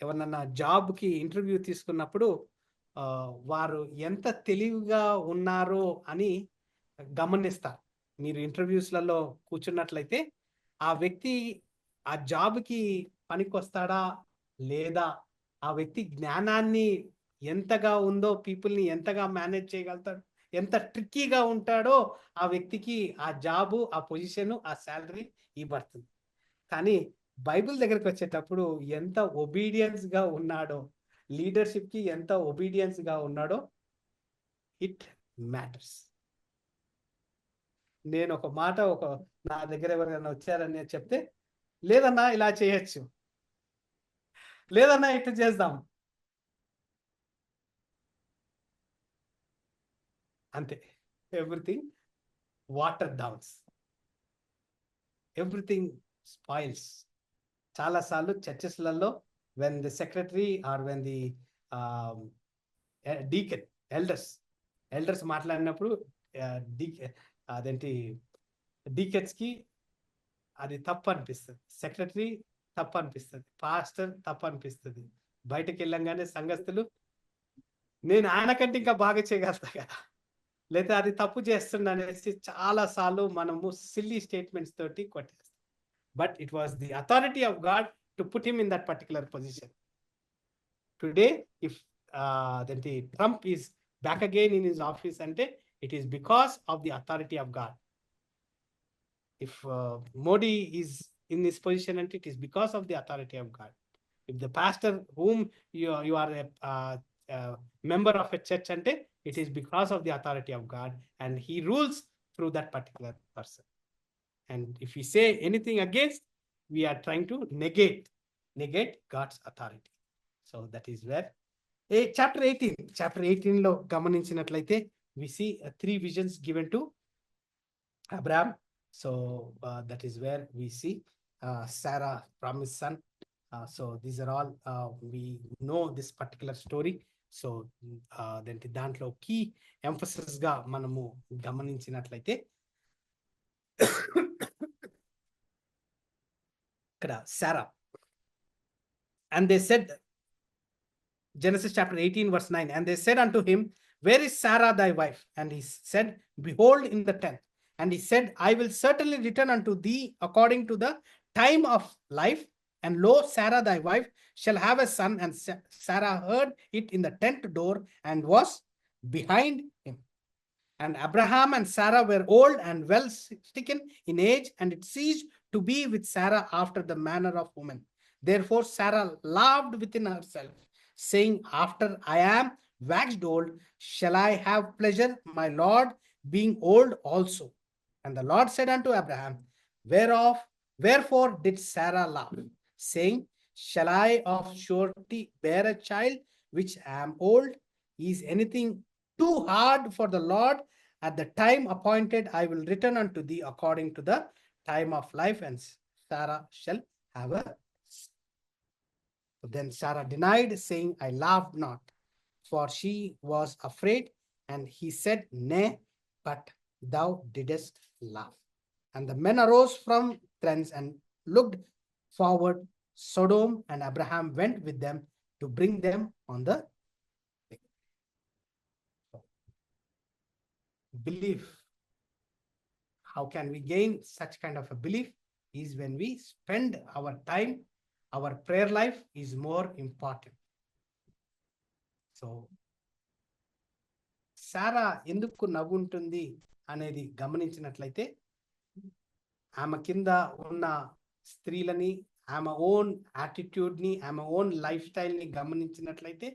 ఎవరన్నా జాబ్కి interview తీసుకున్నప్పుడు వారు ఎంత తెలివిగా ఉన్నారో అని గమనిస్తారు. మీరు ఇంటర్వ్యూస్లలో కూర్చున్నట్లయితే ఆ వ్యక్తి ఆ జాబ్కి పనికొస్తాడా లేదా, ఆ వ్యక్తి జ్ఞానాన్ని ఎంతగా ఉందో, పీపుల్ని ఎంతగా మేనేజ్ చేయగలుగుతాడు, ఎంత ట్రిక్కీగా ఉంటాడో ఆ వ్యక్తికి ఆ జాబు, ఆ పొజిషన్, ఆ శాలరీ ఇవ్వబడుతుంది. కానీ బైబిల్ దగ్గరికి వచ్చేటప్పుడు ఎంత ఒబీడియన్స్ గా ఉన్నాడో, లీడర్షిప్ కి ఎంత ఒబీడియన్స్ గా ఉన్నాడో, ఇట్ మ్యాటర్స్. నేను ఒక మాట నా దగ్గర ఎవరైనా వచ్చారని చెప్తే, లేదన్నా ఇలా చేయొచ్చు, లేదన్నా ఇట్లా చేద్దాం, అంతే. Everything water downs, everything spoils. చాలా సార్లు చర్చెస్లలో when the secretary or when the deacon elders మాట్లాడినప్పుడు అదేంటి డీకెన్స్ కి అది తప్పు అనిపిస్తుంది, సెక్రటరీ తప్పు అనిపిస్తుంది, పాస్టర్ తప్పు అనిపిస్తుంది. బయటకు వెళ్ళంగానే సంఘస్థులు నేను ఆయనకంటే ఇంకా బాగా చేయగలుగుతా కదా, లేదా అది తప్పు చేస్తుండ అనేసి చాలా సార్లు మనము సిల్లీ స్టేట్మెంట్స్ తోటి కొట్టేస్తాం. But it was the authority of God to put him in that particular position. Today, if Trump is back again in his office, it is because of the authority of God. If Modi is in this position, it is because of the authority of God. If the pastor whom you are a member of a church, it is because of the authority of God, and he rules through that particular person. And if we say anything against, we are trying to negate God's authority. So that is where chapter 18 లో గమనించినట్లయితే we see 3 visions given to Abraham. So that is where we see Sarah promised son. So these are all we know this particular story. So దాంట్లో key emphasis గా మనము గమనించినట్లయితే ఇక్కడ సారా, and they said, Genesis chapter 18 verse 9, and they said unto him, where is Sarah thy wife? And he said, behold, in the tent. And he said, I will certainly return unto thee according to the time of life, and lo, Sarah thy wife shall have a son. And Sarah heard it in the tent door and was behind him. And Abraham and Sarah were old and well stricken in age, and it ceased to be with Sarah after the manner of women. Therefore Sarah laughed within herself, saying, after I am waxed old, shall I have pleasure, my Lord being old also? And the Lord said unto Abraham, wherefore did Sarah laugh, saying, shall I of surety bear a child which am old? Is anything too hard for the Lord? At the time appointed I will return unto thee according to the time of life, and Sarah shall have a son. Then Sarah denied, saying, I laughed not, for she was afraid. And he said, nay, but thou didst laugh. And the men arose from thence and looked forward Sodom, and Abraham went with them to bring them on the belief. How can we gain such kind of a belief? Is when we spend our time, our prayer life is more important. So సారా ఎందుకు నవ్వుంటుంది అనేది గమనించినట్లయితే, ఆమె కింద ఉన్న స్త్రీలని, ఆమె own attitude ని, ఆమె own life style ని గమనించినట్లయితే,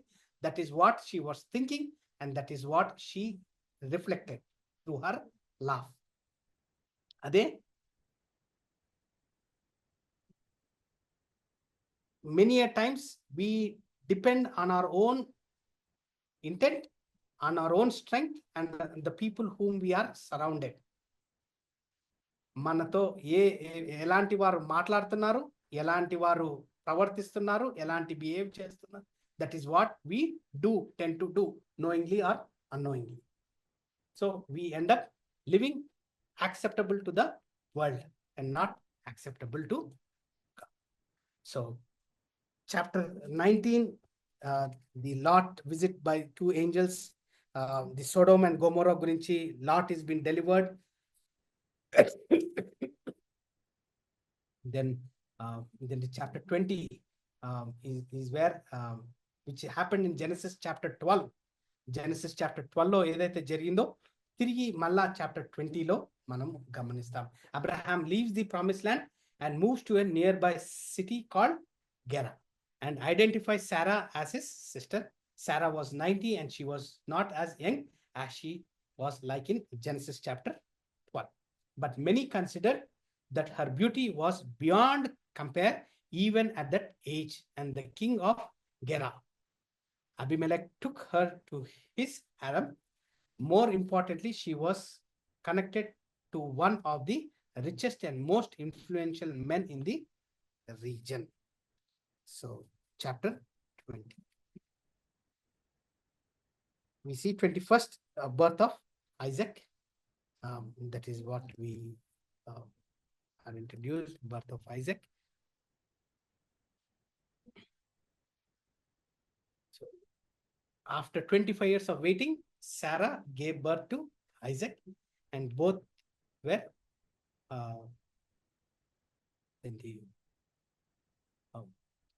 that is what she was thinking, and that is what she reflected to her laugh. అదే many a times we depend on our own intent, on our own strength, and the people whom we are surrounded. మనతో ఎలాంటి వారు మాట్లాడుతున్నారు, ఎలాంటి వారు ప్రవర్తిస్తున్నారు, ఎలాంటి behave చేస్తున్నారు, that is what we tend to do knowingly or unknowingly. So we end up living acceptable to the world and not acceptable to God. So chapter 19, the Lot visit by two angels, the Sodom and Gomorrah gurinchi, Lot is been delivered. Then the chapter 20 is where which happened in Genesis chapter 12. Genesis chapter 12 లో ఏదైతే జరిగిందో తిరిగి మళ్ళా chapter 20 లో మనం గమనిస్తాం. Abraham leaves the promised land and moves to a nearby city called Gerar and identifies Sarah as his sister. Sarah was 90 and she was not as young as she was like in Genesis chapter 12. But many considered that her beauty was beyond compare even at that age, and the king of Gerar, Abimelech, took her to his harem. More importantly, she was connected to one of the richest and most influential men in the region. So chapter 20. We see 21st birth of Isaac. That is what we are introduced, birth of Isaac. So after 25 years of waiting, Sarah gave birth to Isaac, and both were in the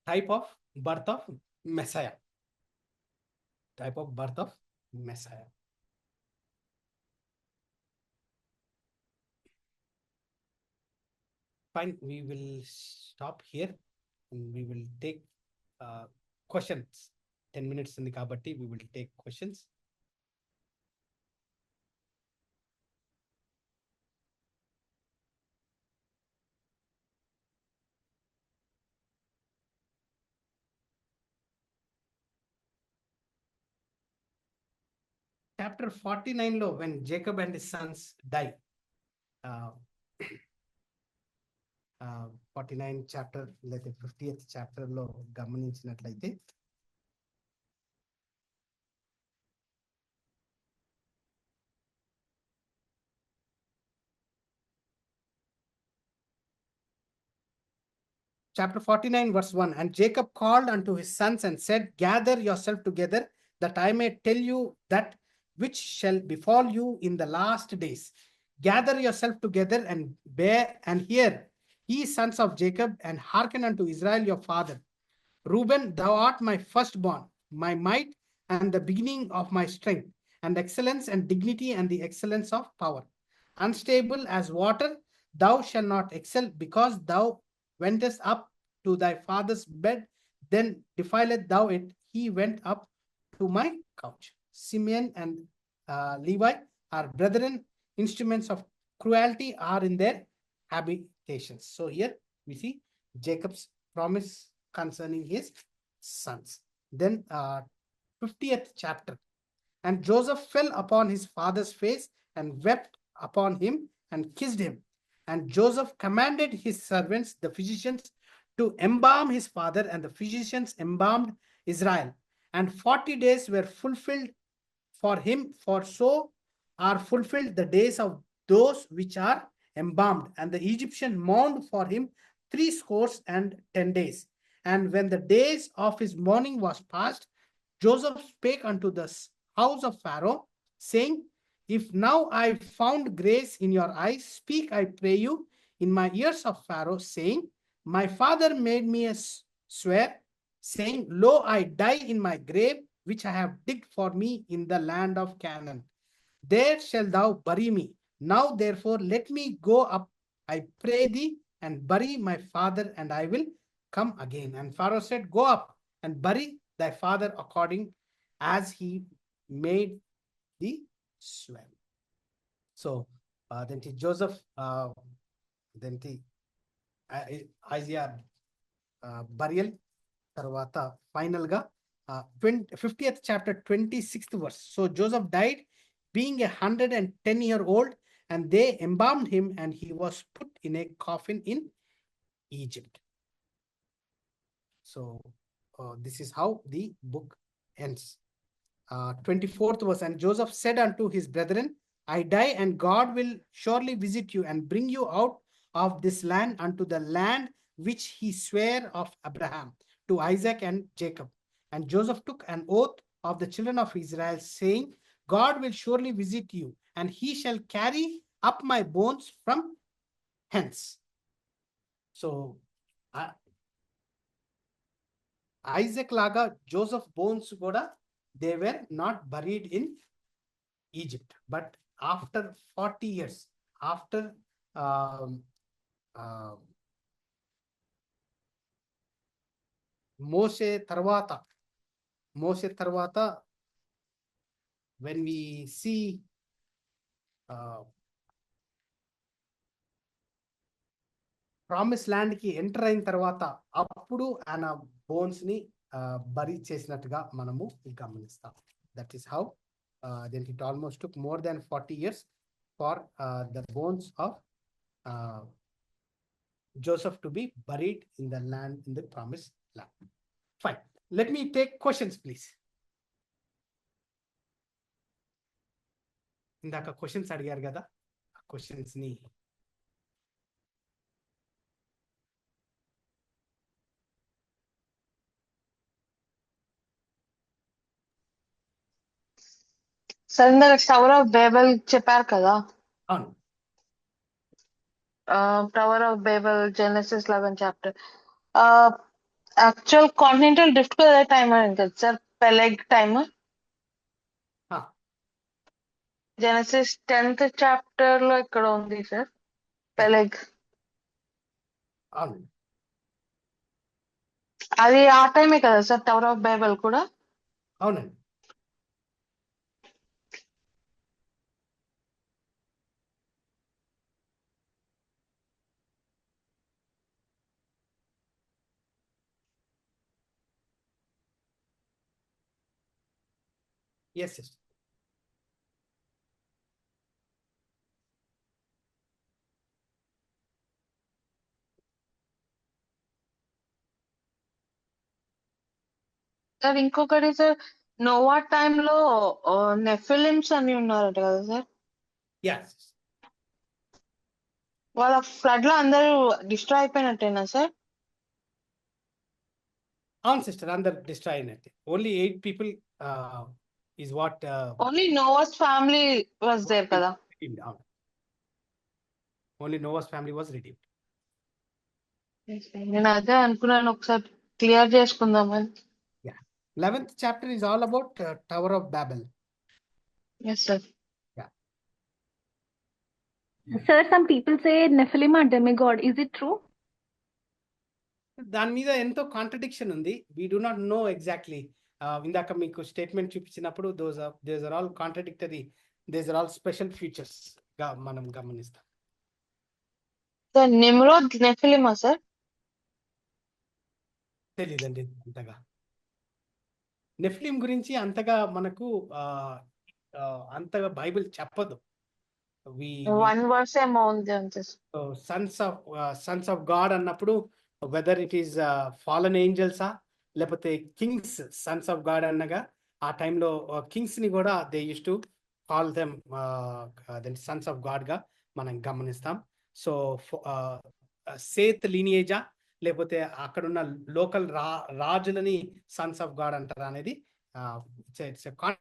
type of birth of Messiah. Type of birth of Messiah. Fine, we will stop here and we will take questions. 10 minutes in the kabatti, we will take questions. Chapter 49 lo, when Jacob and his sons die, 49 chapter లేదా 50th chapter లో గమనించినట్లయితే, chapter 49, verse 1. And Jacob called unto his sons and said, gather yourself together, that I may tell you that which shall befall you in the last days. Gather yourself together and bear and hear, ye sons of Jacob, and hearken unto Israel your father. Reuben, thou art my firstborn, my might, and the beginning of my strength, and excellence and dignity and the excellence of power. Unstable as water, thou shalt not excel, because thou wentest up to thy father's bed, then defiled thou it. He went up to my couch. Simeon and Levi are brethren, instruments of cruelty are in their habitations. So here we see Jacob's promise concerning his sons. Then 50th chapter. And Joseph fell upon his father's face and wept upon him and kissed him. And Joseph commanded his servants, the physicians, to embalm his father, and the physicians embalmed Israel. And 40 days were fulfilled for him, for so are fulfilled the days of those which are embalmed. And the Egyptian mourned for him 70 days. And when the days of his mourning was past, Joseph spake unto the house of Pharaoh, saying, if now I found grace in your eyes, speak, I pray you, in my ears of Pharaoh, saying, my father made me swear, saying, lo, I die in my grave, which I have digged for me in the land of Canaan. There shalt thou bury me. Now therefore let me go up, I pray thee, and bury my father, and I will come again. And Pharaoh said, go up and bury thy father according as he made the swear. So then Joseph, then Isaiah burial, tarvata final ga 50th chapter 26th verse. So Joseph died being 110-year-old, and they embalmed him, and he was put in a coffin in Egypt. So this is how the book ends. 24th verse. And Joseph said unto his brethren, I die, and God will surely visit you and bring you out of this land unto the land which he sware of Abraham to Isaac and Jacob. And Joseph took an oath of the children of Israel, saying, God will surely visit you, and he shall carry up my bones from hence. So Isaac laga Joseph bones kuda, they were not buried in Egypt, but after 40 years, after Moshe Tarvata, when we see promise land కి enter అయిన తర్వాత అప్పుడు ఆయన bones ని bury చేసినట్టుగా మనము గమనిస్తాం. That is how then it almost took more than 40 years for the bones of Joseph to be buried in the land, in the promised land. Fine. Let me take questions, please. ఇందాక questions అడిగారు కదా, ఆ questions ని sir ఇందాక tower of బేబెల్ చెప్పారు కదా. అవును. Tower of Babel Genesis 11 chapter. Actual continental drift కు అదే టైం అయింది కదా sir, Peleg time. Genesis 10th chapter లో ఇక్కడ ఉంది సార్ పెలెగ్. అవును, అది ఆ టైమే కదా సార్ టవర్ ఆఫ్ బేబెల్ కూడా. అవునండి. Yes, yes. సార్ ఇంకొకటి సార్, నోవా టైంలో నెఫిలిమ్స్ అని ఉన్నారట కదా సార్. Yes. వాళ్ళ ఫ్లడ్ లో అందరూ డిస్ట్రాయ్ అయిపోయినట్టేనా సార్? అవును సిస్టర్, అందరు డిస్ట్రాయ్ అయినట్టే. Only 8 people is what only Noah's family was there కదా. redeemed. అవును, only Noah's family was redeemed. నేను అదే అనుకున్నాను, ఒకసారి క్లియర్ చేసుకుందామని. 11th chapter is all about Tower of Babel. Yes sir. Sir, some people say Nephilim are demigod. Is it true? దాని మీద ఎంతో కాంట్రడిక్షన్ ఉంది. We do not know exactly. ఇందాక మీకు స్టేట్మెంట్ చూపించినప్పుడు these are all contradictory, these are all special features గా మనం గమనిస్తాం. సార్ నిమ్రోద్ నెఫిలిమా సార్? తెలీదండి అంతగా. నెఫ్లిం గురించి అంతగా మనకు అంతగా బైబిల్ చెప్పదు. వన్ వర్స్ ఏమో ఉంది అంతే. సన్స్ ఆఫ్ గాడ్ అన్నప్పుడు వెదర్ ఇట్ ఈస్ ఫాలన్ ఏంజల్సా లేకపోతే కింగ్స్ సన్స్ ఆఫ్ గాడ్ అన్నగా ఆ టైంలో కింగ్స్ ని కూడా they use to call them Sons of God గా మనం గమనిస్తాం. సో సేత్ లీనియేజా లేకపోతే అక్కడున్న లోకల్ రాజులని సన్స్ ఆఫ్ గాడ్ అంటారా అనేది ఇట్స్